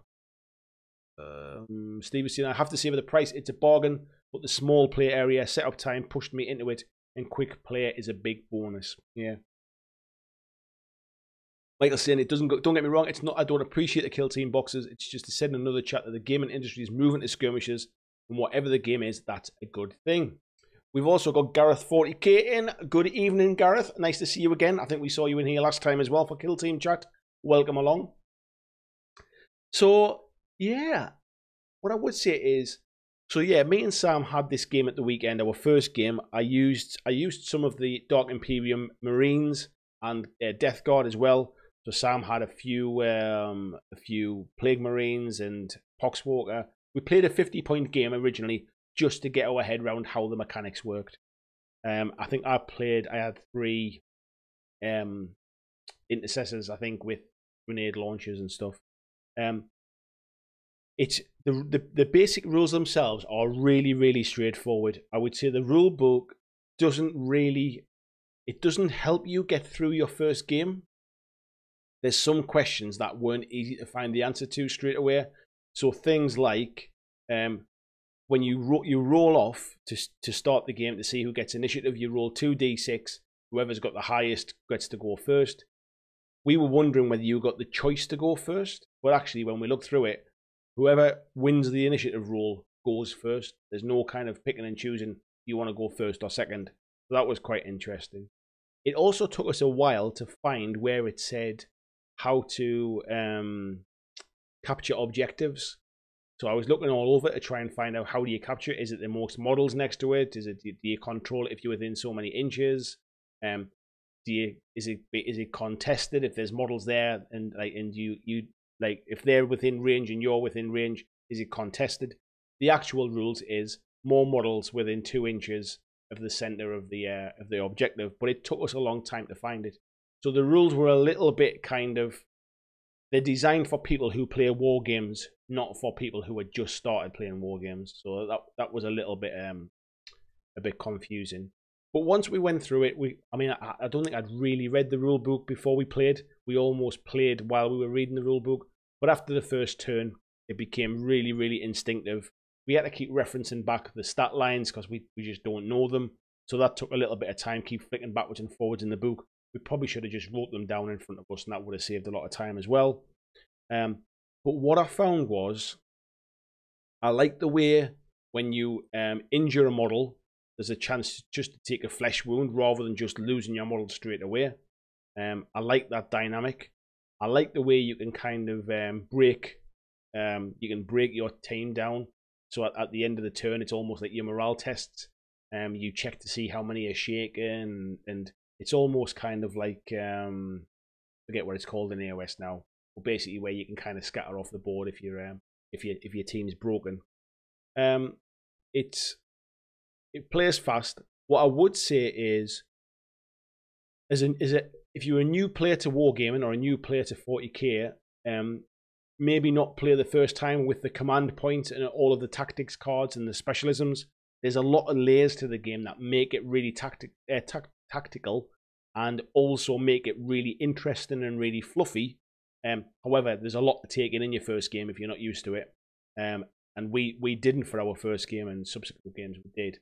Steve is saying, I have to say for the price, it's a bargain, but the small play area, setup time pushed me into it, and quick play is a big bonus. Yeah. Michael's saying it don't get me wrong, it's not I don't appreciate the Kill Team boxes, it's just to said in another chat that the gaming industry is moving to skirmishes, and whatever the game is, that's a good thing. We've also got Gareth 40K in. Good evening, Gareth. Nice to see you again. I think we saw you in here last time as well for Kill Team chat. Welcome along. So, yeah. What I would say is, so yeah, me and Sam had this game at the weekend, our first game. I used some of the Dark Imperium Marines and Death Guard as well. So Sam had a few Plague Marines and Poxwalker. We played a 50-point game originally. just to get our head around how the mechanics worked. I think I had 3 intercessors, I think, with grenade launchers and stuff. It's the basic rules themselves are really straightforward. I would say the rule book doesn't help you get through your first game. There's some questions that weren't easy to find the answer to straight away. So things like when you roll off to start the game to see who gets initiative, you roll 2d6. Whoever's got the highest gets to go first. We were wondering whether you got the choice to go first, but actually when we looked through it, whoever wins the initiative roll goes first. There's no kind of picking and choosing you want to go first or second. So that was quite interesting. It also took us a while to find where it said how to capture objectives. So I was looking all over to try and find out, how do you capture it? Is it the most models next to it? Do you control it if you're within so many inches? Is it contested if there's models there and you if they're within range and you're within range? Is it contested? The actual rules is more models within 2 inches of the center of the objective, but it took us a long time to find it. So the rules were a little bit they're designed for people who play war games, not for people who had just started playing war games. So that was a little bit confusing. But once we went through it, I don't think I'd really read the rule book before we played. We almost played while we were reading the rule book. But after the first turn, it became really instinctive. We had to keep referencing back the stat lines because we just don't know them. So that took a little bit of time, keep flicking backwards and forwards in the book. We probably should have just wrote them down in front of us, and that would have saved a lot of time as well. But what I found was, I like the way when you injure a model, there's a chance just to take a flesh wound rather than just losing your model straight away. I like that dynamic. I like the way you can kind of break your team down. So at the end of the turn, it's almost like your morale tests. You check to see how many are shaken, and it's almost kind of like forget what it's called in AOS now. But basically, where you can kind of scatter off the board if your team's broken. It plays fast. What I would say is if you're a new player to Wargaming or a new player to 40k, maybe not play the first time with the command point and all of the tactics cards and the specialisms. There's a lot of layers to the game that make it really tactical and also make it really interesting and really fluffy. However, there's a lot to take in your first game if you're not used to it. And we didn't for our first game, and subsequent games we did.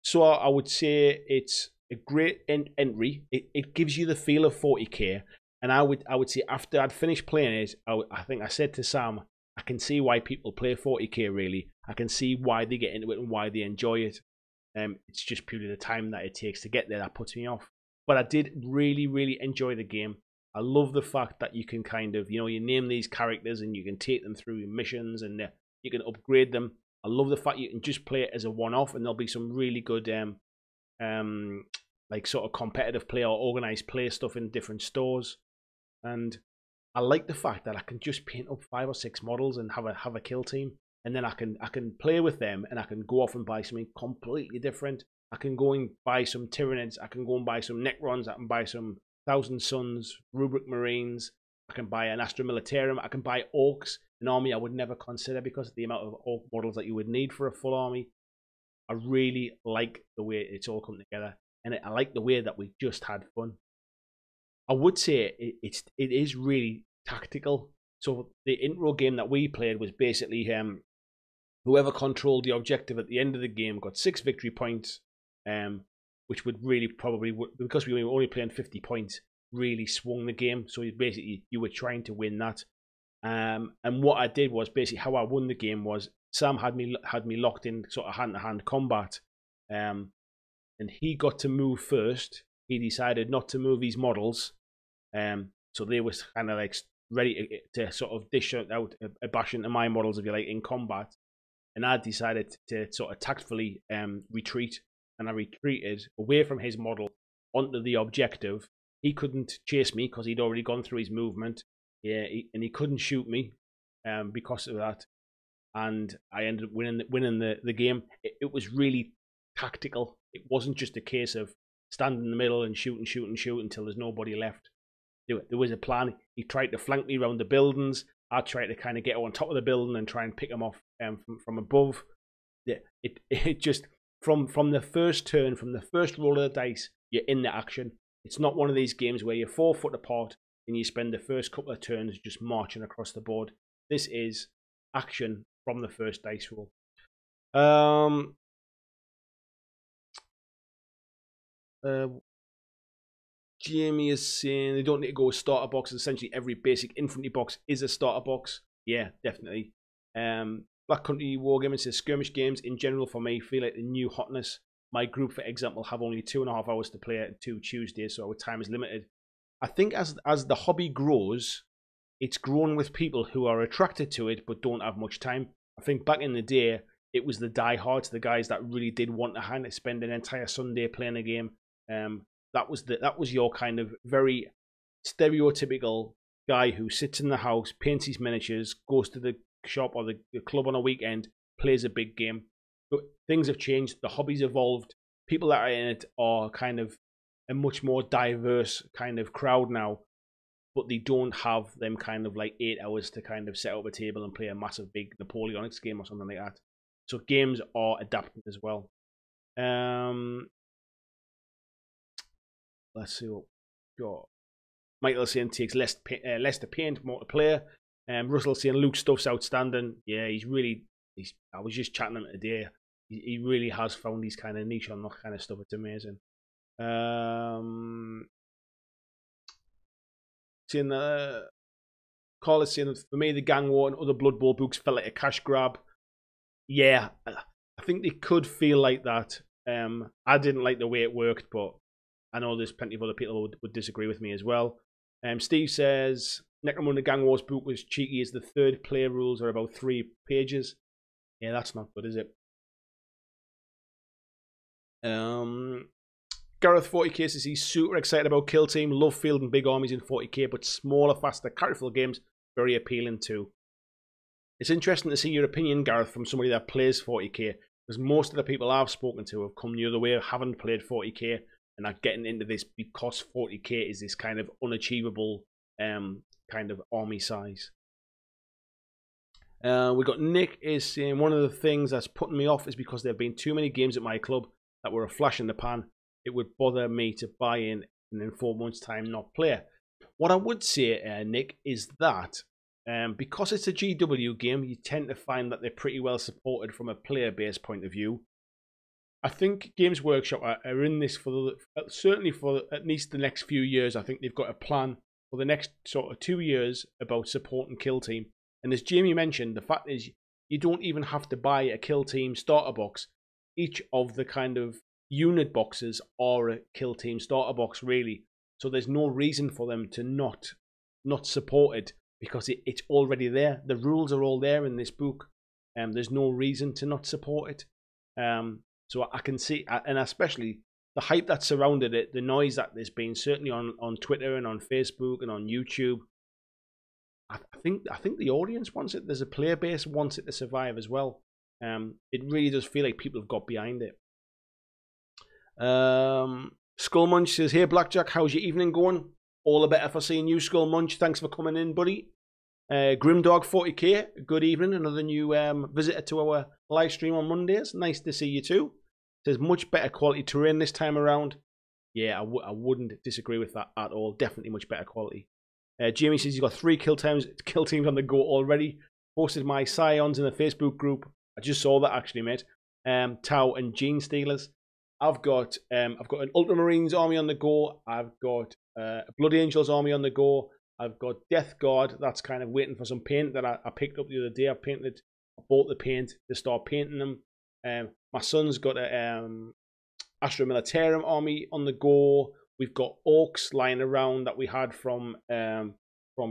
So I would say it's a great entry. It gives you the feel of 40k, and I would say after I'd finished playing it, I think I said to Sam, I can see why people play 40k. Really, I can see why they get into it and why they enjoy it. It's just purely the time that it takes to get there that puts me off. But I did really enjoy the game. I love the fact that you can kind of, you name these characters and you can take them through missions and you can upgrade them. I love the fact you can just play it as a one-off, and there'll be some really good like sort of competitive play or organized play stuff in different stores. And I like the fact that I can just paint up 5 or 6 models and have a kill team, and then I can play with them, and I can go off and buy something completely different. I can go and buy some Tyranids, I can go and buy some Necrons, I can buy some Thousand Suns, Rubric Marines, I can buy an Astra Militarum, I can buy Orcs, an army I would never consider because of the amount of Orc models that you would need for a full army. I really like the way it's all come together, and I like the way that we just had fun. I would say it is really tactical. So the intro game that we played was basically whoever controlled the objective at the end of the game got 6 victory points, which would really probably, because we were only playing 50 points, really swung the game. So basically you were trying to win that. And what I did was basically how I won the game was Sam had me locked in sort of hand-to-hand combat, and he got to move first. He decided not to move his models, so they was kind of like ready to sort of dish out a bash into my models, if you like, in combat. And I decided to sort of tactfully retreat, and I retreated away from his model onto the objective. He couldn't chase me because he'd already gone through his movement. Yeah, and he couldn't shoot me because of that. and I ended up winning the game. It was really tactical. It wasn't just a case of stand in the middle and shoot until there's nobody left. There was a plan. He tried to flank me around the buildings. I tried to kind of get on top of the building and try and pick him off from above. It just from the first turn, from the first roll of the dice, you're in the action. It's not one of these games where you're 4 foot apart and you spend the first couple of turns just marching across the board. This is action from the first dice roll. Jamie is saying they don't need to go with starter boxes. Essentially, every basic infantry box is a starter box. Yeah, definitely. Black Country Wargaming says skirmish games in general for me feel like the new hotness. My group, for example, have only 2.5 hours to play at 2 Tuesdays, so our time is limited. I think as the hobby grows, it's grown with people who are attracted to it but don't have much time. I think back in the day, it was the diehards, the guys that really did want to spend an entire Sunday playing a game. That was your kind of very stereotypical guy who sits in the house, paints his miniatures, goes to the shop or the club on a weekend, plays a big game. But things have changed. The hobby's evolved. People that are in it are kind of a much more diverse kind of crowd now, but they don't have them kind of like 8 hours to kind of set up a table and play a massive big Napoleonics game or something like that. So games are adapting as well. Let's see what we've got. Michael saying takes less to paint, more to play. Russell saying Luke's stuff's outstanding. Yeah, I was just chatting to him today. He really has found his kind of niche on that kind of stuff. It's amazing. Saying Carl is saying for me the Gang War and other Blood Bowl books felt like a cash grab. Yeah, I think they could feel like that. I didn't like the way it worked, but I know there's plenty of other people who would disagree with me as well. Steve says Necromunda Gang Wars book was cheeky as the third player rules are about 3 pages. Yeah, that's not good, is it? Gareth 40K says he's super excited about Kill Team. Love fielding big armies in 40K, but smaller, faster, characterful games very appealing too. It's interesting to see your opinion, Gareth, from somebody that plays 40K, because most of the people I've spoken to have come the other way, haven't played 40K, and are getting into this because 40K is this kind of unachievable kind of army size. We got Nick is saying one of the things that's putting me off is because there have been too many games at my club that were a flash in the pan. It would bother me to buy in and in 4 months' time not play. What I would say, Nick, is that because it's a GW game, you tend to find that they're pretty well supported from a player-based point of view. I think Games Workshop are in this certainly for at least the next few years. I think they've got a plan for the next sort of 2 years about supporting Kill Team. And as Jamie mentioned, the fact is you don't even have to buy a Kill Team starter box. Each of the kind of unit boxes are a Kill Team starter box, really. So there's no reason for them to not support it because it's already there. The rules are all there in this book. There's no reason to not support it. So I can see, and especially the hype that surrounded it, the noise that there's been, certainly on Twitter and on Facebook and on YouTube. I think the audience wants it. There's a player base wants it to survive as well. It really does feel like people have got behind it. Skullmunch says, "Hey Blackjack, how's your evening going? All the better for seeing you, Skullmunch. Thanks for coming in, buddy." Grimdog 40K, good evening. Another new visitor to our live stream on Mondays. Nice to see you too. Says much better quality terrain this time around. Yeah, I wouldn't disagree with that at all. Definitely much better quality. Jamie says he's got 3 kill teams on the go already. Posted my Scions in the Facebook group. I just saw that actually, mate. Tau and Gene Stealers. I've got an Ultramarines army on the go. I've got a Blood Angels army on the go. I've got Death Guard. That's kind of waiting for some paint that I picked up the other day. I bought the paint to start painting them. My son's got a Astra Militarum army on the go. We've got orcs lying around that we had from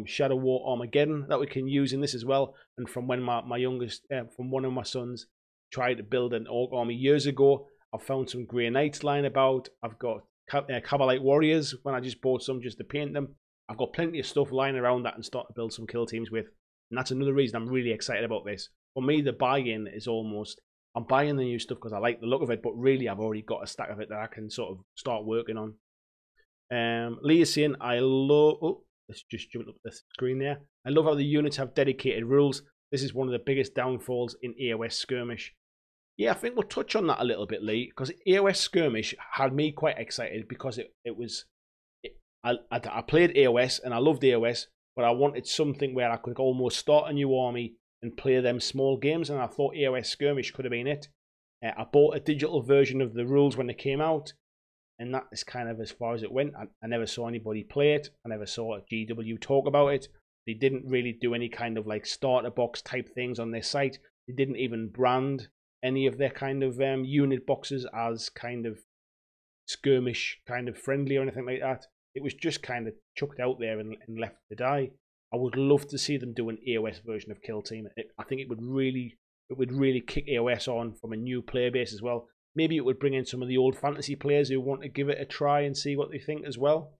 Shadow War Armageddon that we can use in this as well. And from when my youngest, from one of my sons tried to build an orc army years ago. I've found some Grey Knights lying about. I've got Cavalite Warriors when I just bought some just to paint them. I've got plenty of stuff lying around that and start to build some kill teams with. And that's another reason I'm really excited about this. for me, the buy-in is almost, I'm buying the new stuff because I like the look of it, but really I've already got a stack of it that I can sort of start working on. Lee is saying, I love, oh, let's just jump up the screen there. I love how the units have dedicated rules. This is one of the biggest downfalls in AOS Skirmish. Yeah, I think we'll touch on that a little bit, Lee, because AOS Skirmish had me quite excited because I played AOS and I loved AOS, but I wanted something where I could almost start a new army and play them small games, and I thought AOS Skirmish could have been it. I bought a digital version of the rules when they came out, and that is kind of as far as it went. I never saw anybody play it. I never saw GW talk about it. They didn't really do any kind of like starter box type things on their site. They didn't even brand any of their kind of unit boxes as kind of skirmish kind of friendly or anything like that. It was just kind of chucked out there and left to die. I would love to see them do an AOS version of Kill Team. I think it would really kick AOS on from a new player base as well. Maybe it would bring in some of the old fantasy players who want to give it a try and see what they think as well.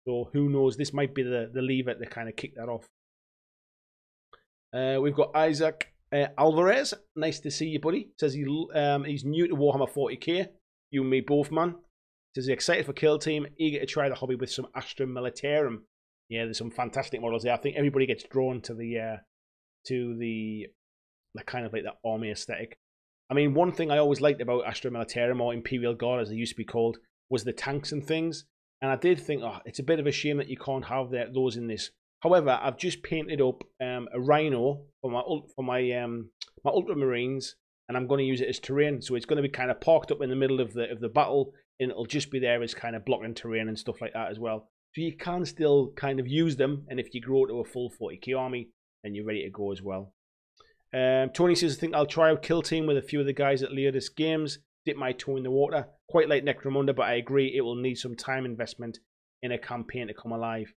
So who knows? This might be the lever to kind of kick that off. We've got Isaac Alvarez. Nice to see you, buddy. Says he's new to Warhammer 40K. You and me both, man. Says he's excited for Kill Team, eager to try the hobby with some Astra Militarum. Yeah, there's some fantastic models there. I think everybody gets drawn to the kind of like the army aesthetic. I mean, one thing I always liked about Astra Militarum, or Imperial Guard as they used to be called, was the tanks and things. And I did think, oh, it's a bit of a shame that you can't have those in this. However, I've just painted up a Rhino for my Ultramarines, and I'm going to use it as terrain. So it's going to be kind of parked up in the middle of the battle, and it'll just be there as kind of blocking terrain and stuff like that as well. So you can still kind of use them, and if you grow to a full 40k army, then you're ready to go as well. Tony says, I think I'll try out Kill Team with a few of the guys at Leodis Games. Dip my toe in the water. Quite like Necromunda, but I agree it will need some time investment in a campaign to come alive.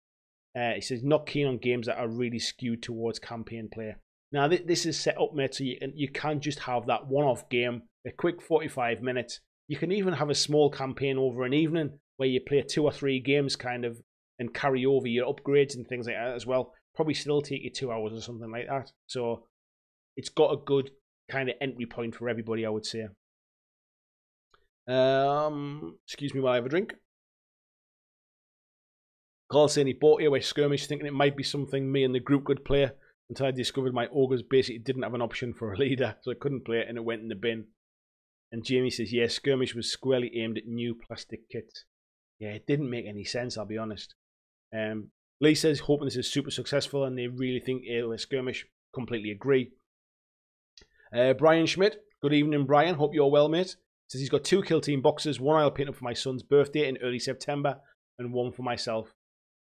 He says, not keen on games that are really skewed towards campaign play. Now, this is set up, mate, so you can just have that one-off game, a quick 45 minutes. You can even have a small campaign over an evening where you play 2 or 3 games kind of and carry over your upgrades and things like that as well. Probably still take you 2 hours or something like that. So it's got a good kind of entry point for everybody, I would say. Excuse me while I have a drink. Carl saying he bought AOS Skirmish thinking it might be something me and the group could play, until I discovered my ogres basically didn't have an option for a leader, so I couldn't play it and it went in the bin. And Jamie says, yeah, Skirmish was squarely aimed at new plastic kits. Yeah, it didn't make any sense, I'll be honest. Lee says, hoping this is super successful and they really think AOS Skirmish. Completely agree. Brian Schmidt, good evening, Brian. Hope you're well, mate. Says he's got 2 Kill Team boxes. One I'll paint up for my son's birthday in early September, and one for myself.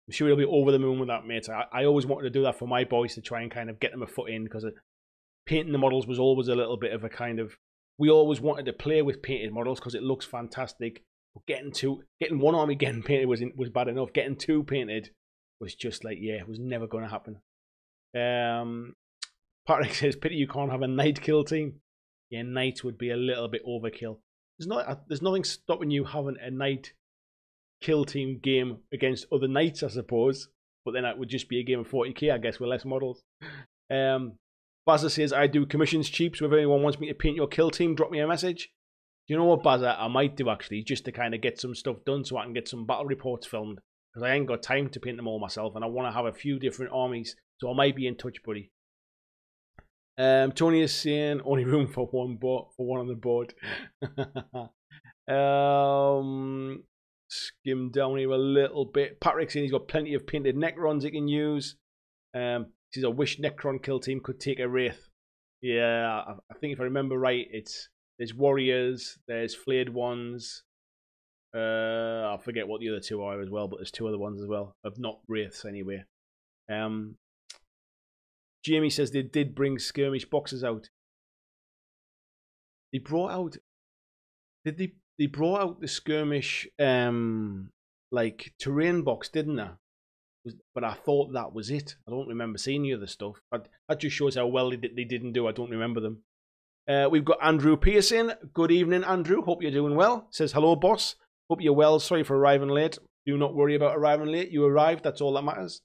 I'm sure he'll be over the moon with that, mate. I always wanted to do that for my boys to try and kind of get them a foot in, because painting the models was always a little bit of a kind of... We always wanted to play with painted models because it looks fantastic. But getting one army getting painted was bad enough. Getting 2 painted was just like, yeah, it was never going to happen. Patrick says, pity you can't have a night kill team. Yeah, night would be a little bit overkill. There's nothing stopping you having a night kill team game against other knights, I suppose. But then that would just be a game of 40k, I guess, with less models. Bazza says, I do commissions cheap, so if anyone wants me to paint your kill team, drop me a message. Do you know what, Bazza? I might do, actually, just to kind of get some stuff done so I can get some battle reports filmed. Because I ain't got time to paint them all myself, and I want to have a few different armies. So I might be in touch, buddy. Tony is saying, only room for one on the board. Skim down here a little bit. Patrick's saying he's got plenty of painted Necrons he can use. He says, I wish Necron Kill Team could take a Wraith. Yeah, I think if I remember right, there's Warriors, there's Flayed Ones. I forget what the other 2 are as well, but there's 2 other ones as well. Of not Wraiths anyway. Jamie says they did bring skirmish boxes out. They brought out... They brought out the skirmish like terrain box, didn't they? But I thought that was it. I don't remember seeing any other stuff. That just shows how well they didn't do. I don't remember them. We've got Andrew Pearson. Good evening, Andrew. Hope you're doing well. Says, hello, boss. Hope you're well. Sorry for arriving late. Do not worry about arriving late. You arrived. That's all that matters.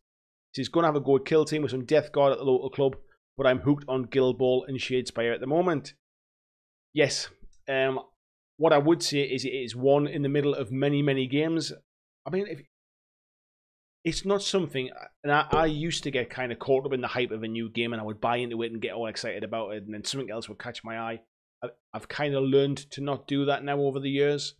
He's going to have a good kill team with some Death Guard at the local club. but I'm hooked on Guild Ball and Shadespire at the moment. Yes, what I would say is it is one in the middle of many, many games. I mean, it's not something, and I used to get kind of caught up in the hype of a new game, and I would buy into it and get all excited about it, and then something else would catch my eye. I've kind of learned to not do that now over the years.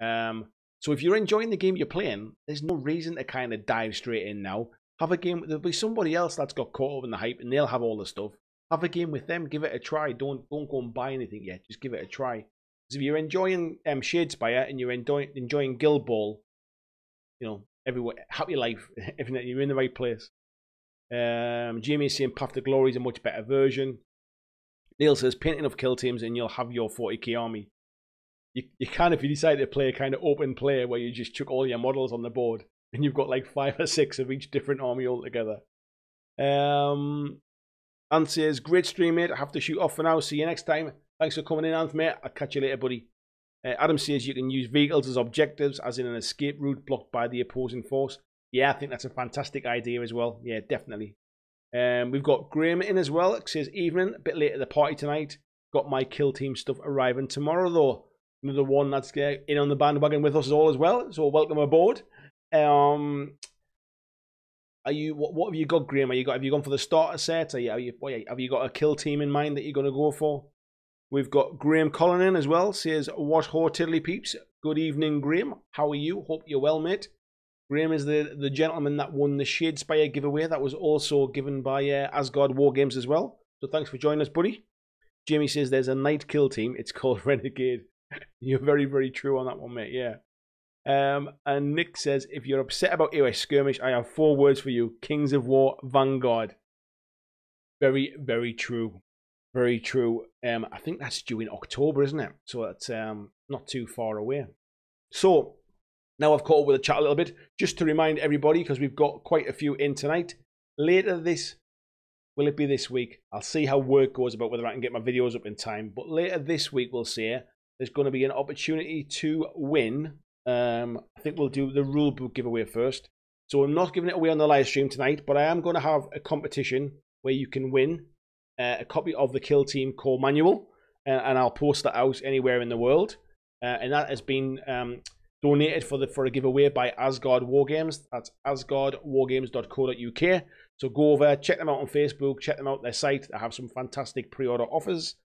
So if you're enjoying the game you're playing, there's no reason to kind of dive straight in now. Have a game. There'll be somebody else that's got caught up in the hype, and they'll have all the stuff. Have a game with them. Give it a try. Don't go and buy anything yet. Just give it a try. Because if you're enjoying Shadespire and you're enjoying Guild Ball, you know, everywhere, happy life. You're in the right place. Jamie is saying Path to Glory is a much better version. Neil says paint enough kill teams and you'll have your 40k army. You can if you decide to play a kind of open play where you just chuck all your models on the board and you've got like 5 or 6 of each different army altogether. Ant says, great stream, mate. I have to shoot off for now. See you next time. Thanks for coming in, Ant, mate. I'll catch you later, buddy. Adam says you can use vehicles as objectives, as in an escape route blocked by the opposing force. Yeah, I think that's a fantastic idea as well. Yeah, definitely. We've got Graham in as well. It says, evening, a bit late at the party tonight. Got my kill team stuff arriving tomorrow, though. Another one that's in on the bandwagon with us all as well. So welcome aboard. What have you got, Graham? Have you gone for the starter set? Have you got a kill team in mind that you're going to go for? We've got Graham Collin in as well. Says, what ho tiddly peeps. Good evening, Graham. How are you? Hope you're well, mate. Graham is the gentleman that won the Shadespire giveaway. That was also given by Asgard War Games as well. So thanks for joining us, buddy. Jamie says there's a night kill team. It's called Renegade. You're very, very true on that one, mate. Yeah. And Nick says, if you're upset about AOS Skirmish, I have 4 words for you. Kings of War, Vanguard. Very, very true. Very true. I think that's due in October, isn't it? So it's not too far away. So now I've caught up with the chat a little bit. Just to remind everybody, because we've got quite a few in tonight. Later will it be this week? I'll see how work goes about whether I can get my videos up in time. But later this week, we'll see. There's going to be an opportunity to win. I think we'll do the rulebook giveaway first. So I'm not giving it away on the live stream tonight, but I am going to have a competition where you can win a copy of the Kill Team core manual, and I'll post that out anywhere in the world. And that has been donated for a giveaway by Asgard War Games. That's asgardwargames.co.uk. So go over, check them out on Facebook, check them out their site. They have some fantastic pre-order offers.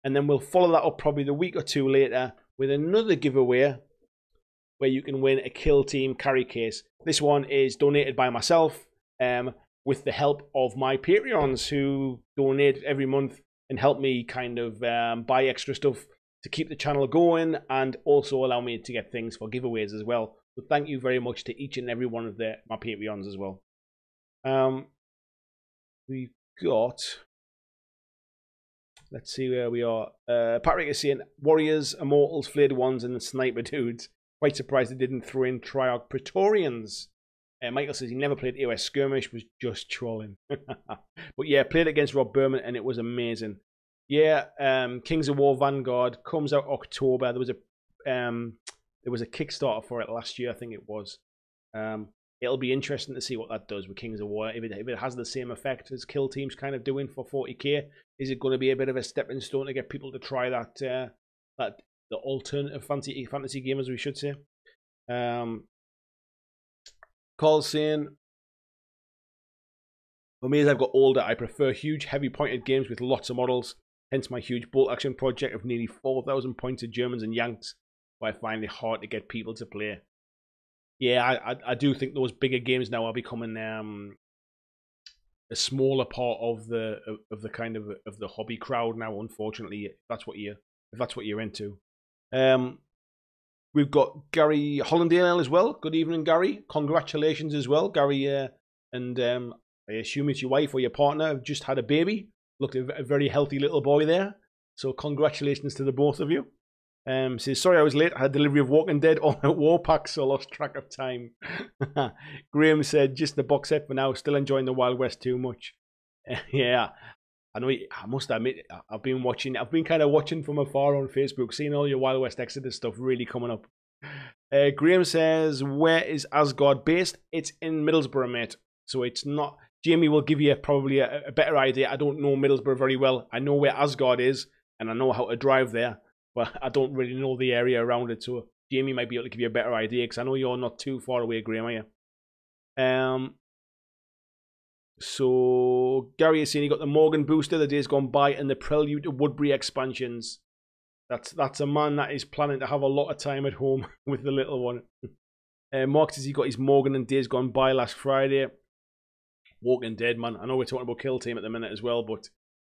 And then we'll follow that up probably the week or two later with another giveaway where you can win a Kill Team carry case. This one is donated by myself with the help of my Patreons who donate every month and help me kind of buy extra stuff to keep the channel going and also allow me to get things for giveaways as well. So thank you very much to each and every one of my Patreons as well. We've got... Let's see where we are. Patrick is saying, Warriors, Immortals, Flayed Ones, and the Sniper Dudes. Quite surprised they didn't throw in Triarch Praetorians. Michael says he never played AOS Skirmish, was just trolling. But yeah, played against Rob Berman, and it was amazing. Yeah, Kings of War Vanguard comes out October. There was a Kickstarter for it last year, I think it was. It'll be interesting to see what that does with Kings of War. If it has the same effect as Kill Team's kind of doing for 40k, is it going to be a bit of a stepping stone to get people to try that the alternative fantasy game, as we should say? Carl's saying, for me, as I've got older, I prefer huge, heavy pointed games with lots of models. Hence my huge bolt action project of nearly 4,000 points of Germans and Yanks, where I find it hard to get people to play. Yeah, I do think those bigger games now are becoming a smaller part of the kind of the hobby crowd now. Unfortunately, if that's what you're into. We've got Gary Hollandale as well. Good evening, Gary. Congratulations as well, Gary. And I assume it's your wife or your partner have just had a baby. Looked a very healthy little boy there. So congratulations to the both of you. Says, sorry I was late. I had delivery of Walking Dead on a war pack, so I lost track of time. Graham said, just the box set for now. Still enjoying the Wild West too much. Yeah, I know. I must admit, I've been kind of watching from afar on Facebook, seeing all your Wild West Exodus stuff really coming up. Graham says, where is Asgard based? It's in Middlesbrough, mate. So it's not. Jamie will give you probably a better idea. I don't know Middlesbrough very well. I know where Asgard is, and I know how to drive there, but I don't really know the area around it. So Jamie might be able to give you a better idea, because I know you're not too far away, Graham, are you? So Gary is saying he got the Morgan booster the days gone by and the Prelude to Woodbury expansions. That's a man that is planning to have a lot of time at home with the little one. Mark says he got his Morgan and Days Gone By last Friday. Walking Dead, man. I know we're talking about Kill Team at the minute as well, but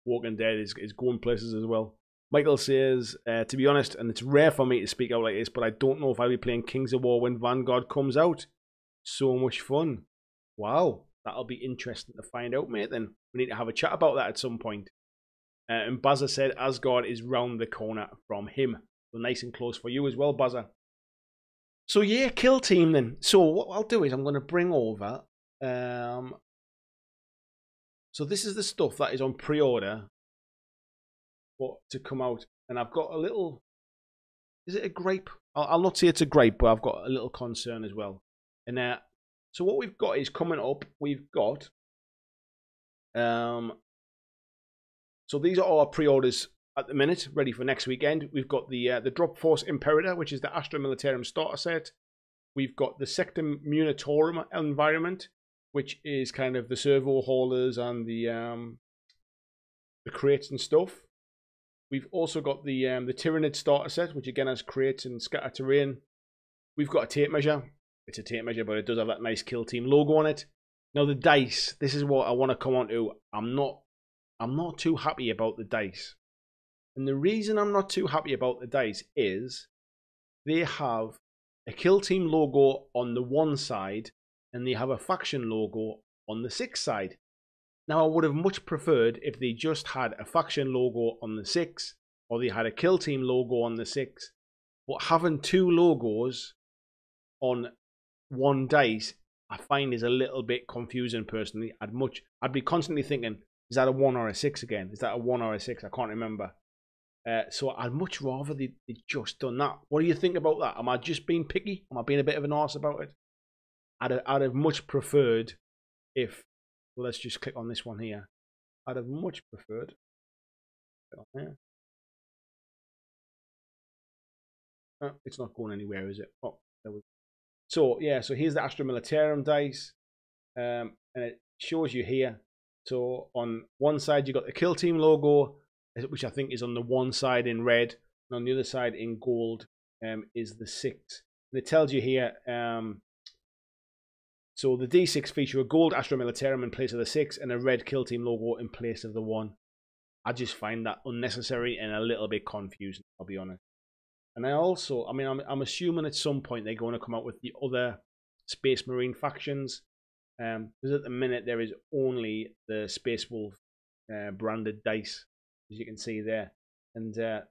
Walking Dead is going places as well. Michael says, to be honest, and it's rare for me to speak out like this, but I don't know if I'll be playing Kings of War when Vanguard comes out. So much fun. Wow. That'll be interesting to find out, mate, then. We need to have a chat about that at some point. And Bazza said Asgard is round the corner from him. So nice and close for you as well, Bazza. So yeah, Kill Team then. So what I'll do is I'm going to bring over... so this is the stuff that is on pre-order to come out. And I've got a little... Is it a gripe? I'll not say it's a gripe, but I've got a little concern as well. And so what we've got is coming up, we've got, so these are our pre-orders at the minute, ready for next weekend. We've got the Drop Force Imperator, which is the Astra Militarum starter set. We've got the Sector Munitorum environment, which is kind of the servo haulers and the crates and stuff. We've also got the Tyrannid starter set, which again has crates and scatter terrain. We've got a tape measure. It's a tape measure, but it does have that nice Kill Team logo on it. Now the dice, this is what I want to come on to. I'm not too happy about the dice. And the reason I'm not too happy about the dice is they have a Kill Team logo on the one side and they have a faction logo on the 6 side. Now I would have much preferred if they just had a faction logo on the 6 or they had a Kill Team logo on the 6. But having 2 logos on one dice I find is a little bit confusing personally. I'd be constantly thinking, is that a 1 or a 6 again? Is that a 1 or a 6? I can't remember. So I'd much rather they just done that. What do you think about that? Am I just being picky? Am I being a bit of an arse about it? I'd have much preferred if, well, let's just click on this one here. I'd have much preferred. It's not going anywhere, is it? Oh, there we go. So yeah, so here's the Astra Militarum dice, and it shows you here. So on one side you got the Kill Team logo, which I think is on the one side in red, and on the other side in gold is the 6. And it tells you here, so the D6 feature a gold Astra Militarum in place of the 6 and a red Kill Team logo in place of the 1. I just find that unnecessary and a little bit confusing, I'll be honest. And I also, I mean, I'm assuming at some point they're going to come out with the other Space Marine factions. Because at the minute there is only the Space Wolf branded dice, as you can see there. And the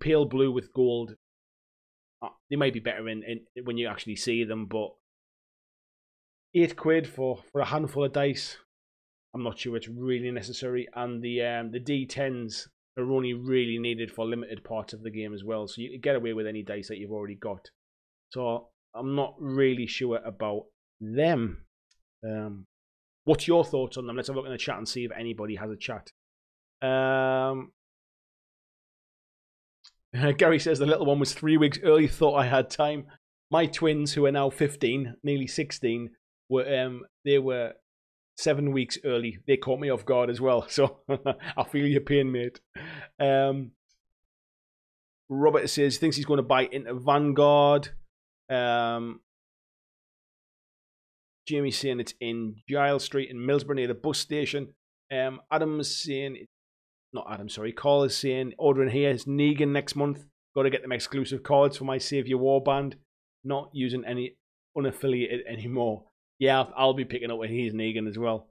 pale blue with gold, they might be better in when you actually see them, but £8 for a handful of dice, I'm not sure it's really necessary. And the D10s are only really needed for limited parts of the game as well, so you can get away with any dice that you've already got. So I'm not really sure about them. What's your thoughts on them? Let's have a look in the chat and see if anybody has a chat. Gary says the little one was 3 weeks early, thought I had time. My twins, who are now 15, nearly 16, they were 7 weeks early. They caught me off guard as well, so I feel your pain, mate. Robert says he thinks he's going to buy into Vanguard. Jamie's saying it's in Giles Street in Millsborough near the bus station. Adam's saying, not Adam, sorry, Carl is saying ordering here is Negan next month. Got to get them exclusive cards for my Saviour Warband. Not using any unaffiliated anymore. Yeah, I'll be picking up when he's Negan as well.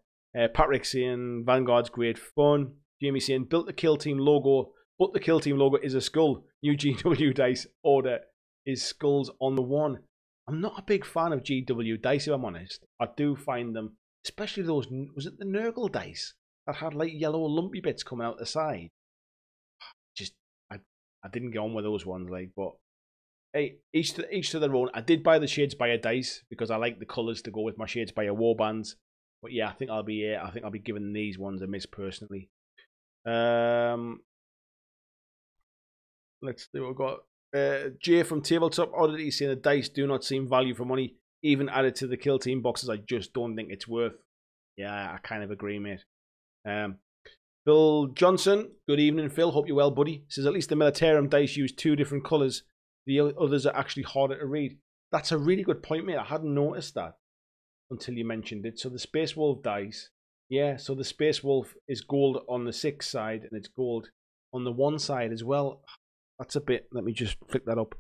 Patrick saying Vanguard's great fun. Jamie saying built the Kill Team logo, but the Kill Team logo is a skull. New GW dice order is skulls on the 1. I'm not a big fan of GW dice, if I'm honest. I do find them, especially those, was it the Nurgle dice that had like yellow lumpy bits coming out the side? Just, I didn't get on with those ones, like, but hey, each to their own. I did buy the Shadespire dice because I like the colours to go with my Shadespire warbands. But yeah, I think I'll be giving these ones a miss personally. Let's see what we've got. Jay from Tabletop Oddity saying the dice do not seem value for money, even added to the kill team boxes. I just don't think it's worth. Yeah, I kind of agree, mate. Phil Johnson, good evening, Phil. Hope you're well, buddy. Says at least the Militarum dice use 2 different colours. The others are actually harder to read. That's a really good point, mate. I hadn't noticed that until you mentioned it. So the Space Wolf dice, yeah. So the Space Wolf is gold on the 6 side, and it's gold on the 1 side as well. That's a bit. Let me just flick that up.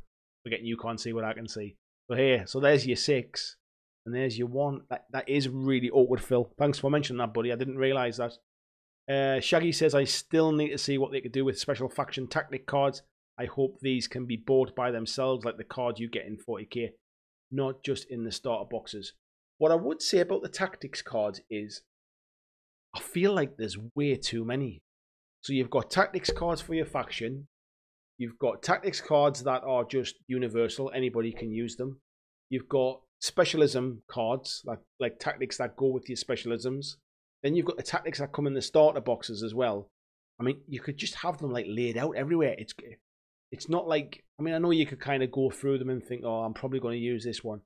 Forgetting you can't see what I can see. So here, so there's your 6, and there's your 1. That is really awkward, Phil. Thanks for mentioning that, buddy. I didn't realise that. Shaggy says, I still need to see what they could do with special faction tactic cards. I hope these can be bought by themselves like the cards you get in 40k, not just in the starter boxes. What I would say about the tactics cards is I feel like there's way too many. So you've got tactics cards for your faction. You've got tactics cards that are just universal. Anybody can use them. You've got specialism cards, like tactics that go with your specialisms. Then you've got the tactics that come in the starter boxes as well. I mean, you could just have them like laid out everywhere. It's not like, I mean, I know you could kind of go through them and think, oh, I'm probably going to use this one.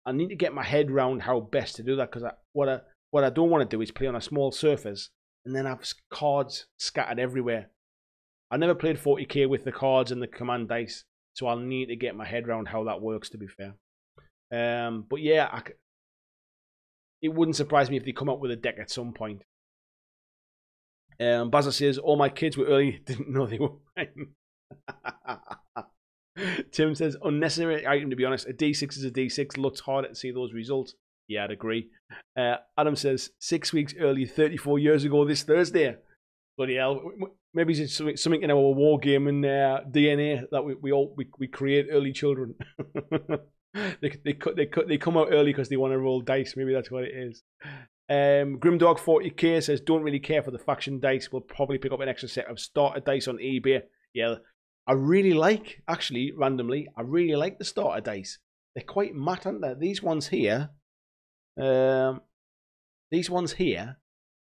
I need to get my head around how best to do that, because what I don't want to do is play on a small surface and then have cards scattered everywhere. I never played 40k with the cards and the command dice, so I'll need to get my head around how that works, to be fair. But yeah, it wouldn't surprise me if they come up with a deck at some point. Bazza says, all my kids were early, didn't know they were mine. Tim says, unnecessary item, to be honest. A D6 is a D6. Looks harder to see those results. Yeah, I'd agree. Adam says, 6 weeks early, 34 years ago this Thursday. Bloody hell. Maybe it's something in our wargaming DNA that we create early children. They come out early because they want to roll dice. Maybe that's what it is. Grimdog 40k says, don't really care for the faction dice. We'll probably pick up an extra set of starter dice on eBay. Yeah, I really like, actually, randomly, I really like the starter dice. They're quite matte, aren't they? These ones here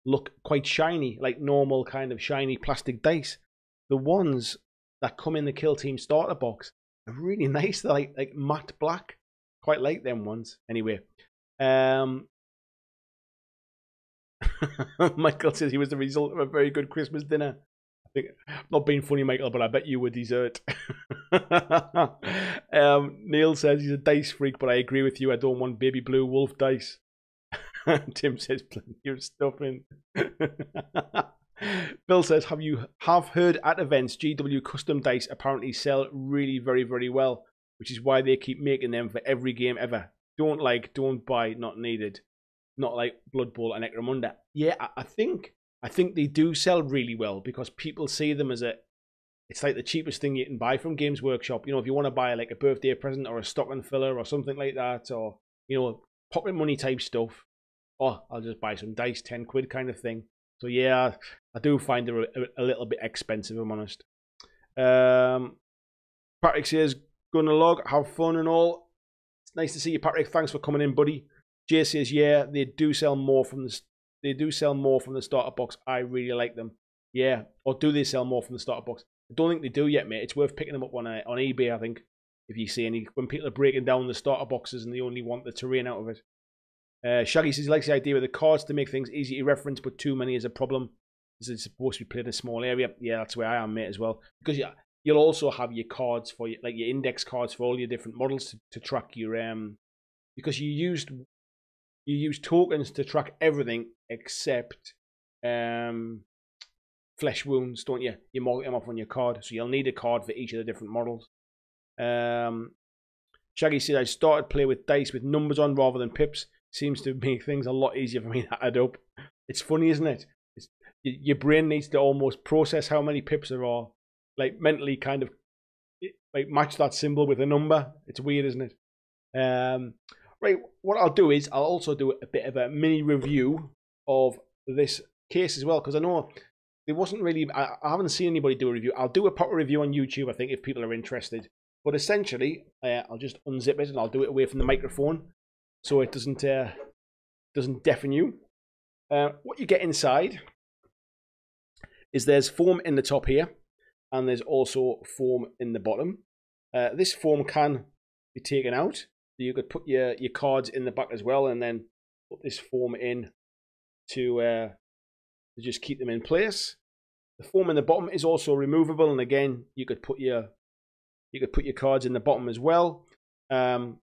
look quite shiny, like normal kind of shiny plastic dice. The ones that come in the Kill Team starter box are really nice. They're like matte black. Quite like them ones. Anyway, Michael says he was the result of a very good Christmas dinner. I think, not being funny, Michael, but I bet you were dessert. Neil says he's a dice freak, but I agree with you. I don't want baby blue wolf dice. Tim says plenty of stuff in. Bill says, have heard at events GW custom dice apparently sell really very, very well, which is why they keep making them for every game ever. Don't buy, not needed. Not like Blood Bowl and Necromunda. Yeah, I think they do sell really well because people see them as it's like the cheapest thing you can buy from Games Workshop. You know, if you want to buy like a birthday present or a stocking filler or something like that, or, you know, pocket money type stuff. Oh, I'll just buy some dice, 10 quid kind of thing. So yeah, I do find they're a little bit expensive, if I'm honest. Patrick says, gonna log, have fun and all. It's nice to see you, Patrick. Thanks for coming in, buddy. Jay says, yeah, they do sell more from the starter box. I really like them. Yeah, or do they sell more from the starter box? I don't think they do yet, mate. It's worth picking them up on eBay, I think. If you see any, when people are breaking down the starter boxes and they only want the terrain out of it. Shaggy says he likes the idea of the cards to make things easy to reference, but too many is a problem. Is it supposed to be played in a small area? Yeah, that's where I am, mate, as well. Because you'll also have your cards for like your index cards for all your different models to track your because you use tokens to track everything except flesh wounds, don't you? You mark them off on your card, so you'll need a card for each of the different models. Shaggy says I started play with dice with numbers on rather than pips. Seems to make things a lot easier for me to add up. It's funny, isn't it? Your brain needs to almost process how many pips there are, like mentally kind of like match that symbol with a number. It's weird, isn't it? Right, what I'll do is I'll also do a bit of a mini review of this case as well, because I know there wasn't really, I haven't seen anybody do a review. I'll do a proper review on YouTube, I think, if people are interested. But essentially, I'll just unzip it and I'll do it away from the microphone so it doesn't doesn't deafen you. What you get inside is there's foam in the top here, and there's also foam in the bottom. This foam can be taken out. You could put your cards in the back as well, and then put this foam in to just keep them in place. The foam in the bottom is also removable, and again, you could put your cards in the bottom as well. The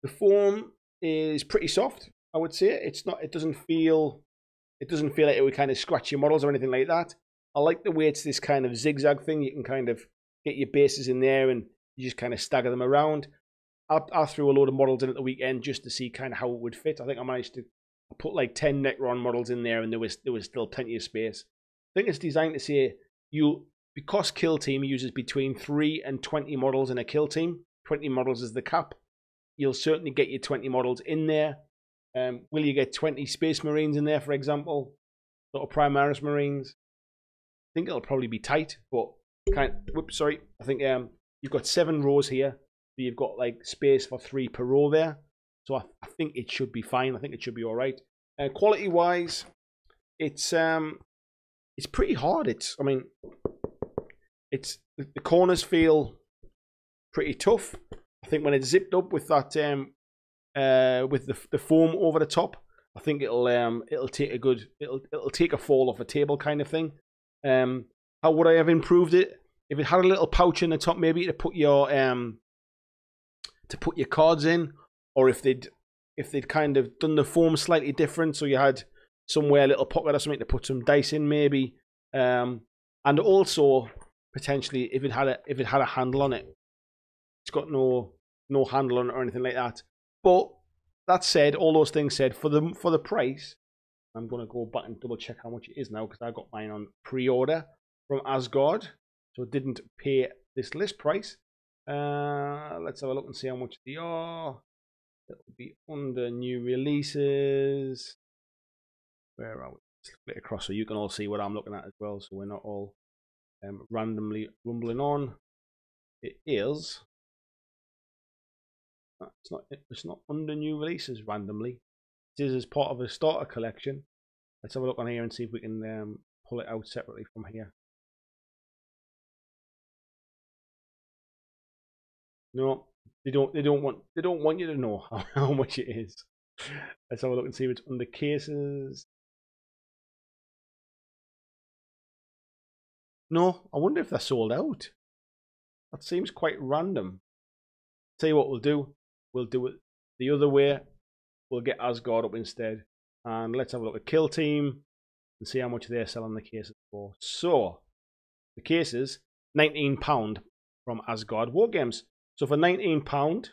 foam is pretty soft, I would say. It's not. It doesn't feel like it would kind of scratch your models or anything like that. I like the way it's this kind of zigzag thing. You can kind of get your bases in there, and you just kind of stagger them around. I threw a load of models in at the weekend just to see kind of how it would fit. I think I managed to put like 10 Necron models in there, and there was still plenty of space. I think it's designed to say because Kill Team uses between 3 and 20 models in a kill team. 20 models is the cap. You'll certainly get your 20 models in there. Will you get 20 Space Marines in there, for example? Sort of Primaris Marines. I think it'll probably be tight, but I think you've got 7 rows here. So you've got like space for 3 per row there. So I think it should be fine. I think it should be all right. Quality wise, it's pretty hard. The corners feel pretty tough. I think when it's zipped up with that with the foam over the top, I think it'll take a fall off a table kind of thing. How would I have improved it? If it had a little pouch in the top, maybe to put your cards in, or if they'd kind of done the foam slightly different, so you had somewhere a little pocket or something to put some dice in, maybe. And also potentially if it had a handle on it. It's got no handle on it or anything like that. But that said, all those things said, for the price, I'm going to go back and double check how much it is now, because I got mine on pre-order from Asgard, so it didn't pay this list price. Let's have a look and see how much they are. It'll be under new releases. Where are we? Let's flip it across so you can all see what I'm looking at as well, so we're not all randomly rumbling on. It is. It's not under new releases randomly. It is as part of a starter collection. Let's have a look on here and see if we can pull it out separately from here. No, they don't want you to know how much it is. Let's have a look and see if it's under cases. No, I wonder if they're sold out. That seems quite random. Tell you what we'll do. We'll do it the other way. We'll get Asgard up instead. And let's have a look at Kill Team and see how much they're selling the cases for. So, the cases, £19 from Asgard Wargames. So for £19,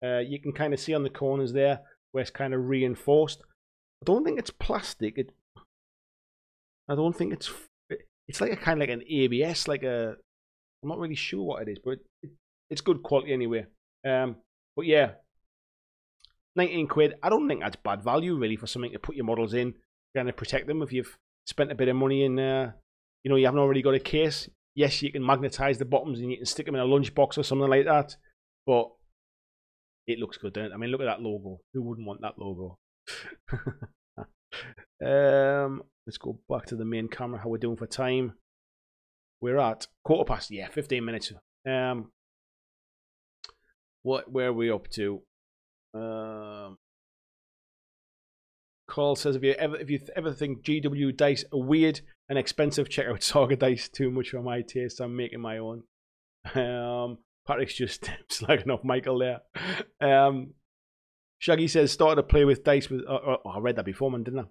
you can kind of see on the corners there where it's kind of reinforced. I don't think it's plastic. I don't think it's like a kind of like an ABS, I'm not really sure what it is, but it's good quality anyway. But yeah, 19 quid. I don't think that's bad value really for something to put your models in, kind of protect them if you've spent a bit of money in. You haven't already got a case. Yes, you can magnetize the bottoms and you can stick them in a lunchbox or something like that. But it looks good, doesn't it? I mean, look at that logo. Who wouldn't want that logo? Let's go back to the main camera. How we're doing for time? We're at 15 minutes. Where are we up to? Carl says, if you ever think GW dice are weird and expensive, check out Saga dice. Too much for my taste. I'm making my own. Patrick's just slagging off Michael there. Shaggy says, started to play with dice with. I read that before, man, didn't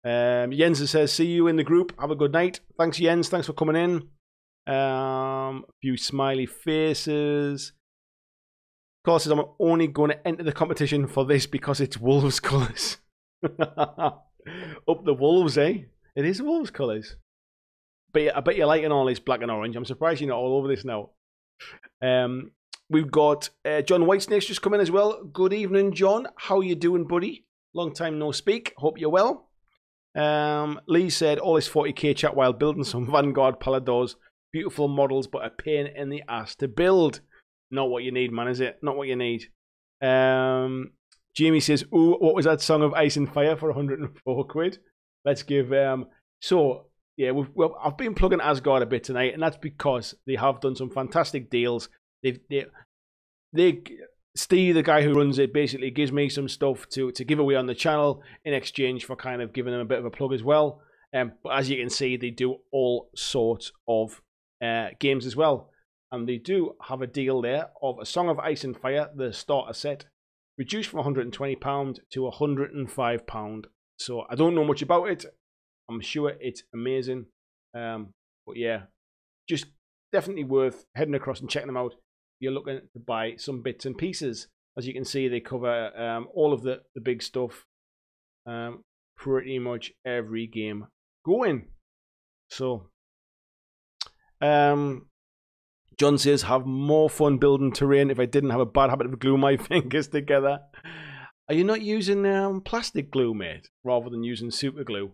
I? Jens says, see you in the group. Have a good night. Thanks, Jens. Thanks for coming in. A few smiley faces. Carl says, I'm only going to enter the competition for this because it's Wolves colours. Up the Wolves, eh? It is Wolves colours. But I bet you're liking all this black and orange. I'm surprised you're not all over this now. We've got John Whitesnake's just come in as well. Good evening, John. How you doing, buddy? Long time no speak. Hope you're well. Lee said, all this 40k chat while building some Vanguard Paladors. Beautiful models, but a pain in the ass to build. Not what you need, man, is it? Not what you need. Jamie says, "Ooh, what was that Song of Ice and Fire for 104 quid?" Let's give so yeah, I've been plugging Asgard a bit tonight, and that's because they have done some fantastic deals. They Steve, the guy who runs it, basically gives me some stuff to give away on the channel in exchange for kind of giving them a bit of a plug as well. But as you can see, they do all sorts of games as well. And they do have a deal there of a Song of Ice and Fire, the starter set, reduced from £120 to £105. So I don't know much about it. I'm sure it's amazing. But yeah, just definitely worth heading across and checking them out. You're looking to buy some bits and pieces. As you can see, they cover all of the big stuff. Pretty much every game going. So, John says, have more fun building terrain if I didn't have a bad habit of gluing my fingers together. Are you not using plastic glue, mate, rather than using super glue?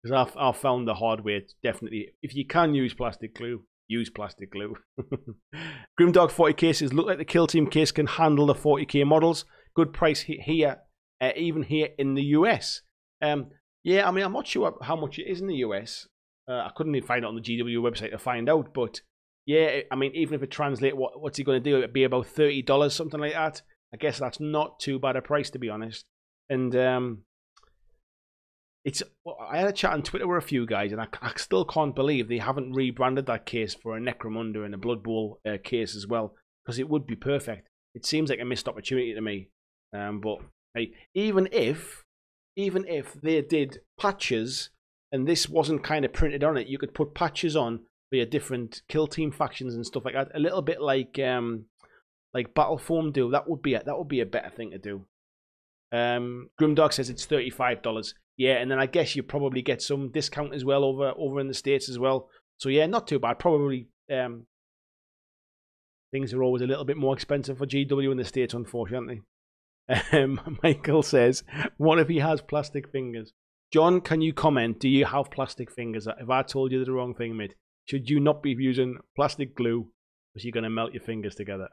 Because I've found the hard way, definitely, if you can use plastic glue, use plastic glue. Grimdark 40K says, look like the Kill Team case can handle the 40K models. Good price here, even here in the US. Yeah, I mean, I'm not sure how much it is in the US. I couldn't even find it on the GW website to find out. But yeah, I mean, even if it translates, what's he going to do? It'd be about $30, something like that. I guess that's not too bad a price, to be honest. And I had a chat on Twitter with a few guys, and I still can't believe they haven't rebranded that case for a Necromunda and a Blood Bowl case as well, because it would be perfect. It seems like a missed opportunity to me. But hey, even if they did patches and this wasn't kind of printed on it, you could put patches on for your different Kill Team factions and stuff like that. A little bit like Battle Foam do. That would be a better thing to do. Grimdark says it's $35. Yeah, and then I guess you probably get some discount as well over in the States as well. So yeah, not too bad. Probably things are always a little bit more expensive for GW in the States, unfortunately. Michael says, what if he has plastic fingers? John, can you comment? Do you have plastic fingers? If I told you the wrong thing, mate, should you not be using plastic glue because you're going to melt your fingers together?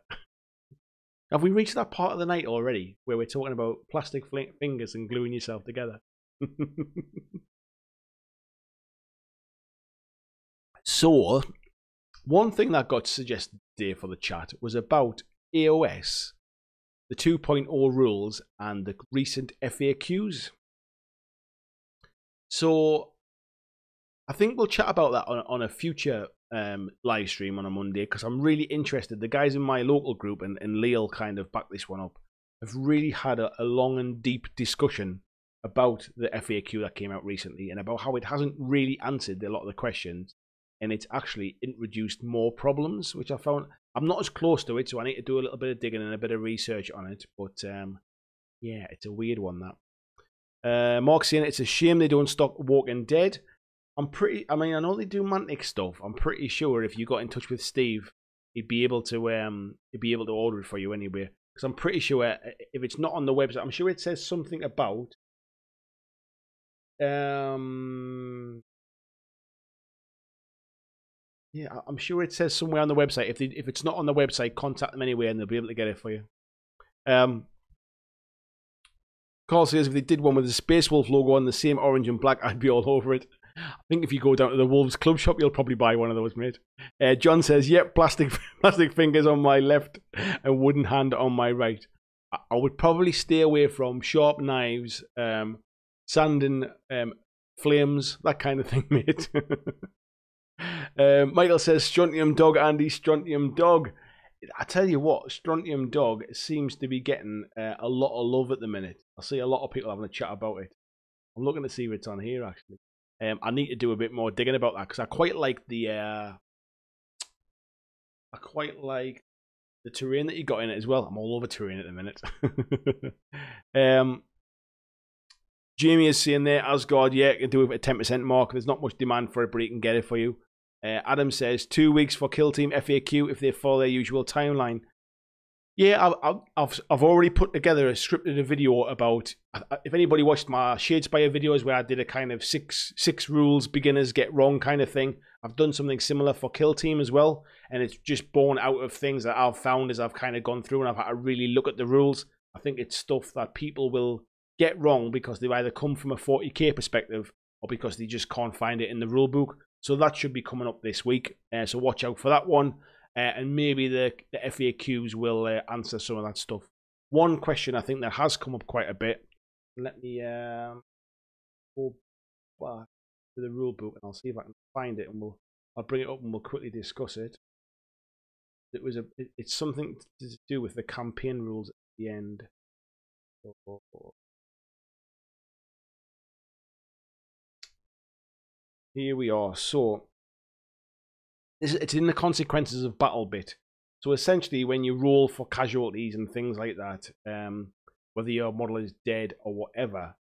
Have we reached that part of the night already where we're talking about plastic fingers and gluing yourself together? So, one thing that got suggested today for the chat was about AOS, the 2.0 rules, and the recent FAQs. So, I think we'll chat about that on a future live stream on a Monday, because I'm really interested. The guys in my local group, and Leal kind of backed this one up, have really had a long and deep discussion about the FAQ that came out recently, and about how it hasn't really answered a lot of the questions, and it's actually introduced more problems, which I found. I'm not as close to it, so I need to do a little bit of digging and a bit of research on it. But yeah, it's a weird one, that. Mark's saying it's a shame they don't stock Walking Dead. I know they do Mantic stuff. I'm pretty sure if you got in touch with Steve, he'd be able to order it for you anyway. Because I'm pretty sure if it's not on the website, I'm sure it says something about. Yeah, I'm sure it says somewhere on the website. If it's not on the website, contact them anyway, and they'll be able to get it for you. Carl says if they did one with the Space Wolf logo on the same orange and black, I'd be all over it. I think if you go down to the Wolves Club shop, you'll probably buy one of those, mate. John says, yep, plastic fingers on my left and wooden hand on my right. I would probably stay away from sharp knives, sanding, flames, that kind of thing, mate. Michael says, Strontium Dog, Andy, Strontium Dog. I tell you what, Strontium Dog seems to be getting a lot of love at the minute. I see a lot of people having a chat about it. I'm looking to see if it's on here, actually. I need to do a bit more digging about that, because I quite like the terrain that you got in it as well. I'm all over terrain at the minute. Jamie is saying there, Asgard, yeah, can do it at a 10% mark. There's not much demand for it, but he can get it for you. Adam says 2 weeks for Kill Team FAQ if they follow their usual timeline. Yeah, I've already put together a scripted video about. If anybody watched my Shadespire videos where I did a kind of six rules beginners get wrong kind of thing, I've done something similar for Kill Team as well, and it's just born out of things that I've found as I've kind of gone through and I've had to really look at the rules. I think it's stuff that people will get wrong because they either come from a 40k perspective or because they just can't find it in the rulebook. So that should be coming up this week. So watch out for that one. And maybe the FAQs will answer some of that stuff. One question I think that has come up quite a bit. Let me go back to the rulebook and I'll see if I can find it, and I'll bring it up and we'll quickly discuss it. It's something to do with the campaign rules at the end. Here we are. So it's in the consequences of battle bit. So essentially, when you roll for casualties and things like that, whether your model is dead or whatever,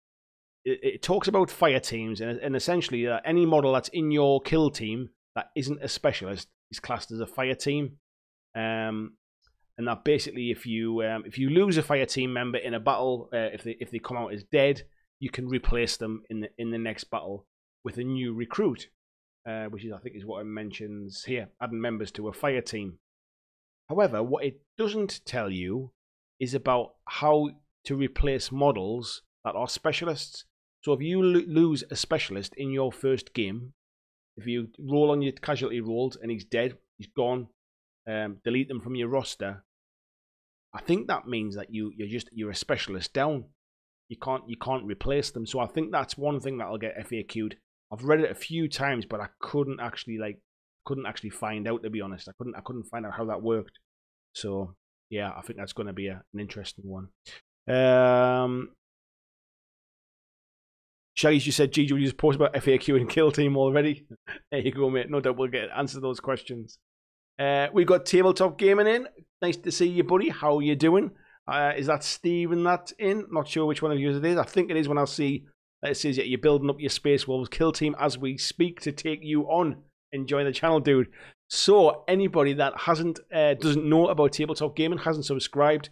it talks about fire teams, and essentially any model that's in your kill team that isn't a specialist is classed as a fire team. And that basically, if you lose a fire team member in a battle, if they come out as dead, you can replace them in the next battle with a new recruit, which I think is what it mentions here, adding members to a fire team. However, what it doesn't tell you is about how to replace models that are specialists. So if you lose a specialist in your first game, if you roll on your casualty rolls and he's dead, he's gone, delete them from your roster, I think that means that you're a specialist down. You can't replace them. So I think that's one thing that'll get FAQ'd. I've read it a few times, but I couldn't actually find out, to be honest. I couldn't find out how that worked. So yeah, I think that's going to be an interesting one. Shaggy, you said GG, you just post about FAQ and kill team already. There you go, mate. No doubt we'll answer those questions. We've got tabletop gaming in. Nice to see you, buddy. How are you doing? Is that Steve and that in? Not sure which one of you it is. I think it is when I'll see it says that you're building up your Space Wolves kill team as we speak to take you on. Enjoy the channel, dude. So anybody that doesn't know about tabletop gaming, hasn't subscribed,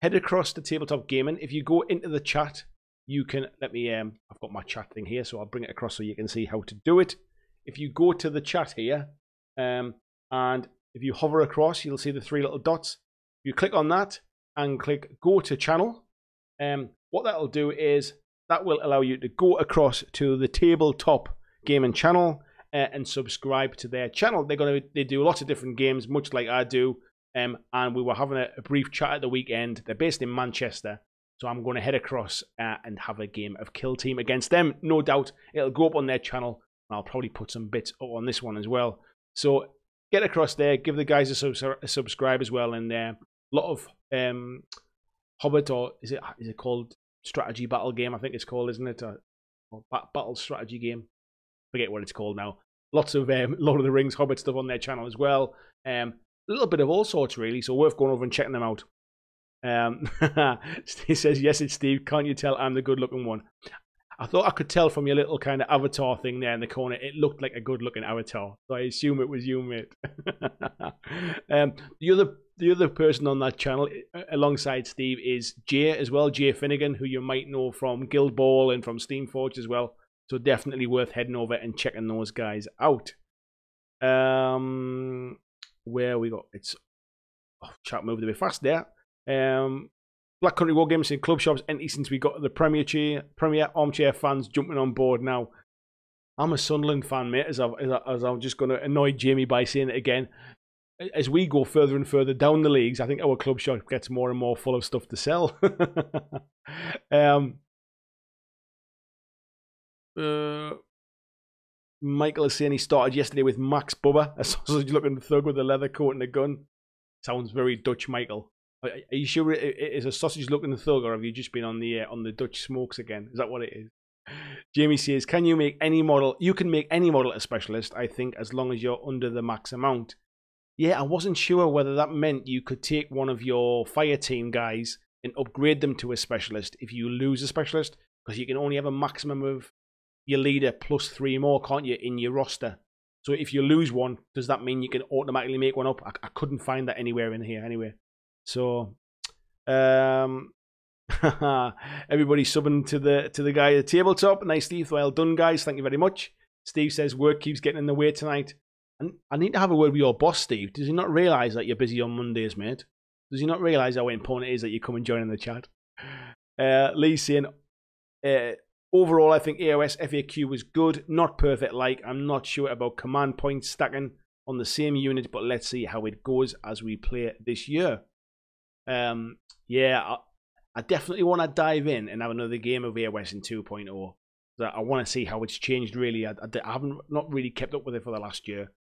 head across to tabletop gaming. If you go into the chat, you can let me. I've got my chat thing here, so I'll bring it across so you can see how to do it. If you go to the chat here, and if you hover across, you'll see the three little dots. You click on that and click go to channel. What that'll do is that will allow you to go across to the tabletop gaming channel and subscribe to their channel. They do lots of different games, much like I do. And we were having a brief chat at the weekend. They're based in Manchester, so I'm going to head across and have a game of Kill Team against them. No doubt it'll go up on their channel. And I'll probably put some bits up on this one as well. So get across there, give the guys a subscribe as well, and a lot of Hobbit, or is it called strategy battle game? I think it's called, isn't it? Or battle strategy game. Forget what it's called now. Lots of Lord of the Rings Hobbit stuff on their channel as well. A little bit of all sorts really, so worth going over and checking them out. Steve says, yes, it's Steve. Can't you tell I'm the good-looking one? I thought I could tell from your little kind of avatar thing there in the corner. It looked like a good-looking avatar, so I assume it was you, mate. The other person on that channel, alongside Steve, is Jay as well. Jay Finnegan, who you might know from Guild Ball and from Steamforge as well. So definitely worth heading over and checking those guys out. Where we got chat moved a bit fast there. Black Country War Games in club shops empty since we got the Premier Armchair fans jumping on board now. I'm a Sunderland fan, mate, as I'm just going to annoy Jamie by saying it again. As we go further and further down the leagues, I think our club shop gets more and more full of stuff to sell. Michael is saying he started yesterday with Max Bubba, a sausage-looking thug with a leather coat and a gun. Sounds very Dutch, Michael. Are you sure it is a sausage-looking thug, or have you just been on the Dutch smokes again? Is that what it is? Jamie says, "Can you make any model? You can make any model a specialist, I think, as long as you're under the max amount." Yeah, I wasn't sure whether that meant you could take one of your fire team guys and upgrade them to a specialist if you lose a specialist, because you can only have a maximum of your leader plus 3 more, can't you, in your roster? So if you lose one, does that mean you can automatically make one up? I couldn't find that anywhere in here anyway. So everybody subbing to the guy at the tabletop. Nice, Steve. Well done, guys. Thank you very much. Steve says work keeps getting in the way tonight. And I need to have a word with your boss, Steve. Does he not realise that you're busy on Mondays, mate? Does he not realise how important it is that you come and join in the chat? Lee saying, overall, I think AOS FAQ was good. Not perfect, like I'm not sure about command point stacking on the same unit, but let's see how it goes as we play this year. Yeah, I definitely want to dive in and have another game of AOS in 2.0. I want to see how it's changed, really. I haven't not really kept up with it for the last year.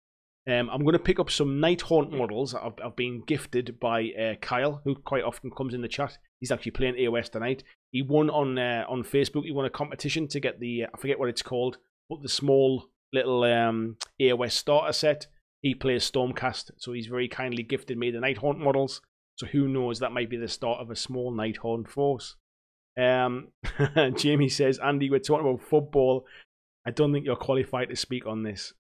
I'm going to pick up some Nighthaunt models I've been gifted by Kyle, who quite often comes in the chat. He's actually playing AOS tonight. He won on Facebook. He won a competition to get the, I forget what it's called, but the small little AOS starter set. He plays Stormcast, so he's very kindly gifted me the Nighthaunt models. So who knows, that might be the start of a small Nighthaunt force. Jamie says, Andy, we're talking about football. I don't think you're qualified to speak on this.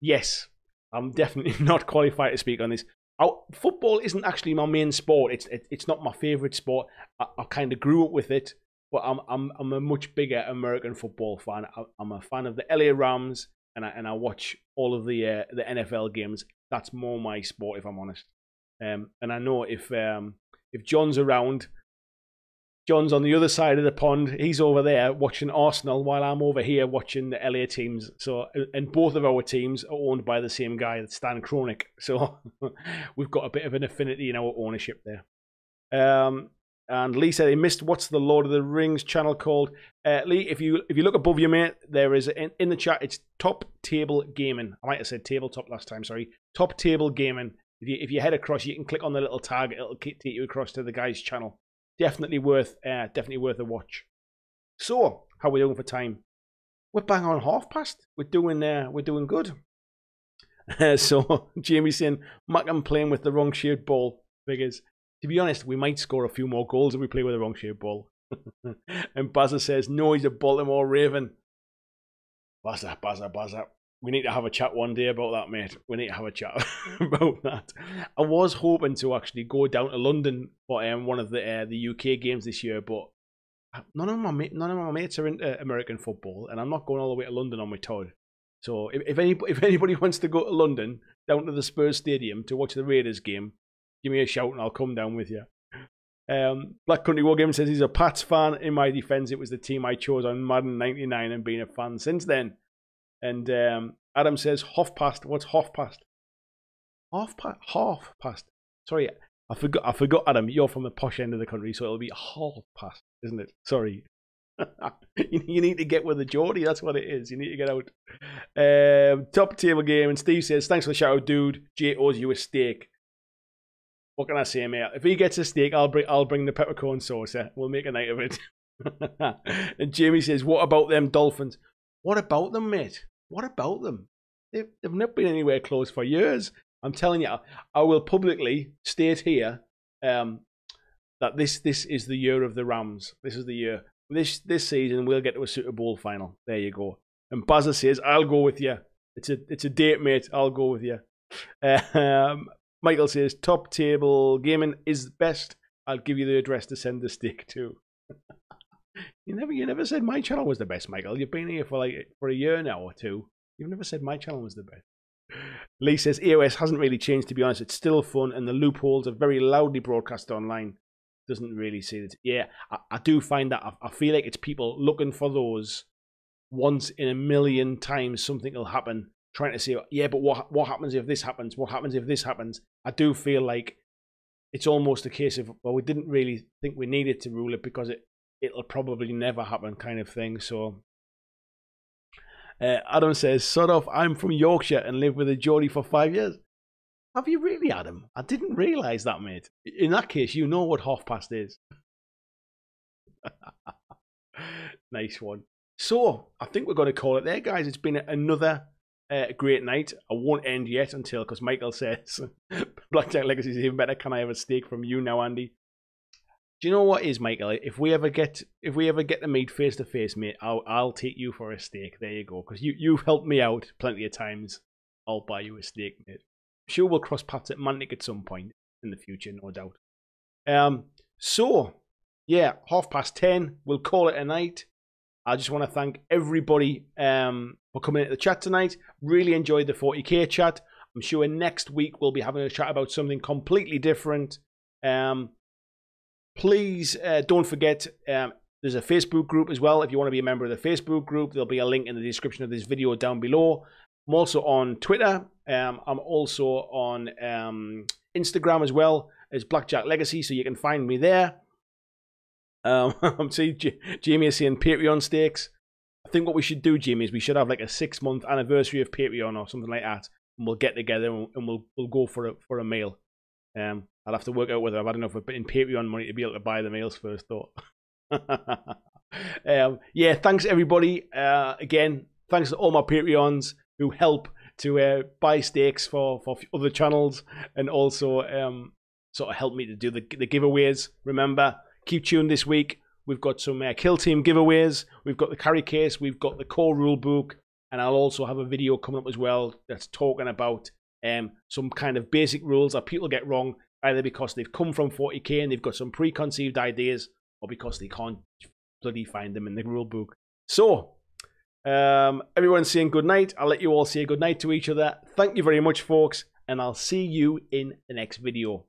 Yes, I'm definitely not qualified to speak on this. Football isn't actually my main sport. It's not my favourite sport. I kind of grew up with it, but I'm a much bigger American football fan. I'm a fan of the LA Rams, and I watch all of the NFL games. That's more my sport, if I'm honest. And I know if John's around, John's on the other side of the pond. He's over there watching Arsenal while I'm over here watching the LA teams. So, and both of our teams are owned by the same guy, Stan Kroenke. So we've got a bit of an affinity in our ownership there. And Lee said he missed what's the Lord of the Rings channel called. Lee, if you look above you, mate, there is in the chat. It's Top Table Gaming. I might have said tabletop last time. Sorry, Top Table Gaming. If you head across, you can click on the little tag. It'll take you across to the guy's channel. Definitely worth a watch. So, how are we doing for time? We're bang on past. We're doing good. So Jamie's saying, Mac, I'm playing with the wrong shaped ball. Figures. To be honest, we might score a few more goals if we play with the wrong shaped ball. And Bazza says, no, he's a Baltimore Raven. Bazza. We need to have a chat one day about that, mate. We need to have a chat about that. I was hoping to actually go down to London for one of the UK games this year, but none of my mates are into American football, and I'm not going all the way to London on my tour. So if anybody wants to go to London, down to the Spurs Stadium to watch the Raiders game, give me a shout and I'll come down with you. Black Country War Game says he's a Pats fan. In my defence, it was the team I chose on Madden 99 and been a fan since then. And Adam says, half past. What's half past? Half past. Sorry, I forgot, Adam. You're from the posh end of the country, so it'll be half past, isn't it? Sorry. You need to get with the Geordie. That's what it is. You need to get out. Top Table Game. And Steve says, thanks for the shout out, dude. Jay owes you a steak. What can I say, mate? If he gets a steak, I'll bring the peppercorn sauce. We'll make a night of it. And Jamie says, what about them Dolphins? What about them, mate? What about them? They've not been anywhere close for years. I'm telling you, I will publicly state here that this is the year of the Rams. This is the year. This season we'll get to a Super Bowl final. There you go. And Bazza says, I'll go with you. It's a date, mate. I'll go with you. Michael says, Top Table Gaming is best. I'll give you the address to send the steak to. You never said my channel was the best, Michael. You've been here for a year now or two. You've never said my channel was the best. Lee says AOS hasn't really changed, to be honest. It's still fun, and the loopholes are very loudly broadcast online. Doesn't really see it. Yeah, I do find that. I feel like it's people looking for those once in a million times something will happen, trying to say, yeah, but what happens if this happens? What happens if this happens? I do feel like it's almost a case of, well, we didn't really think we needed to rule it because it'll probably never happen kind of thing. So Adam says, sort of, I'm from Yorkshire and lived with a Geordie for 5 years. Have you really, Adam? I didn't realise that, mate. In that case, you know what half past is. Nice one. So, I think we're going to call it there, guys. It's been another great night. I won't end yet because Michael says, BlackJack Legacy is even better. Can I have a steak from you now, Andy? Do you know what is, Michael? If we ever get to meet face to face, mate, I'll take you for a steak. There you go. Because you've helped me out plenty of times. I'll buy you a steak, mate. I'm sure we'll cross paths at Mantic at some point in the future, no doubt. So yeah, 10:30. We'll call it a night. I just want to thank everybody for coming into the chat tonight. Really enjoyed the 40k chat. I'm sure next week we'll be having a chat about something completely different. please don't forget, there's a Facebook group as well. If you want to be a member of the Facebook group, there'll be a link in the description of this video down below. I'm also on Twitter. I'm also on Instagram as well as BlackJack Legacy, so you can find me there. I'm seeing Jamie is saying Patreon stakes. I think what we should do, Jamie, is we should have like a 6-month anniversary of Patreon or something like that, and we'll get together and we'll go for a meal. I'll have to work out whether I've had enough in Patreon money to be able to buy the meals first, though. Yeah, thanks everybody. Again, thanks to all my Patreons who help to buy steaks for other channels, and also sort of help me to do the giveaways. Remember, keep tuned this week. We've got some Kill Team giveaways. We've got the carry case. We've got the core rule book. And I'll also have a video coming up as well that's talking about some kind of basic rules that people get wrong, either because they've come from 40k and they've got some preconceived ideas, or because they can't bloody find them in the rule book. So, everyone's saying good night. I'll let you all say good night to each other. Thank you very much, folks. And I'll see you in the next video.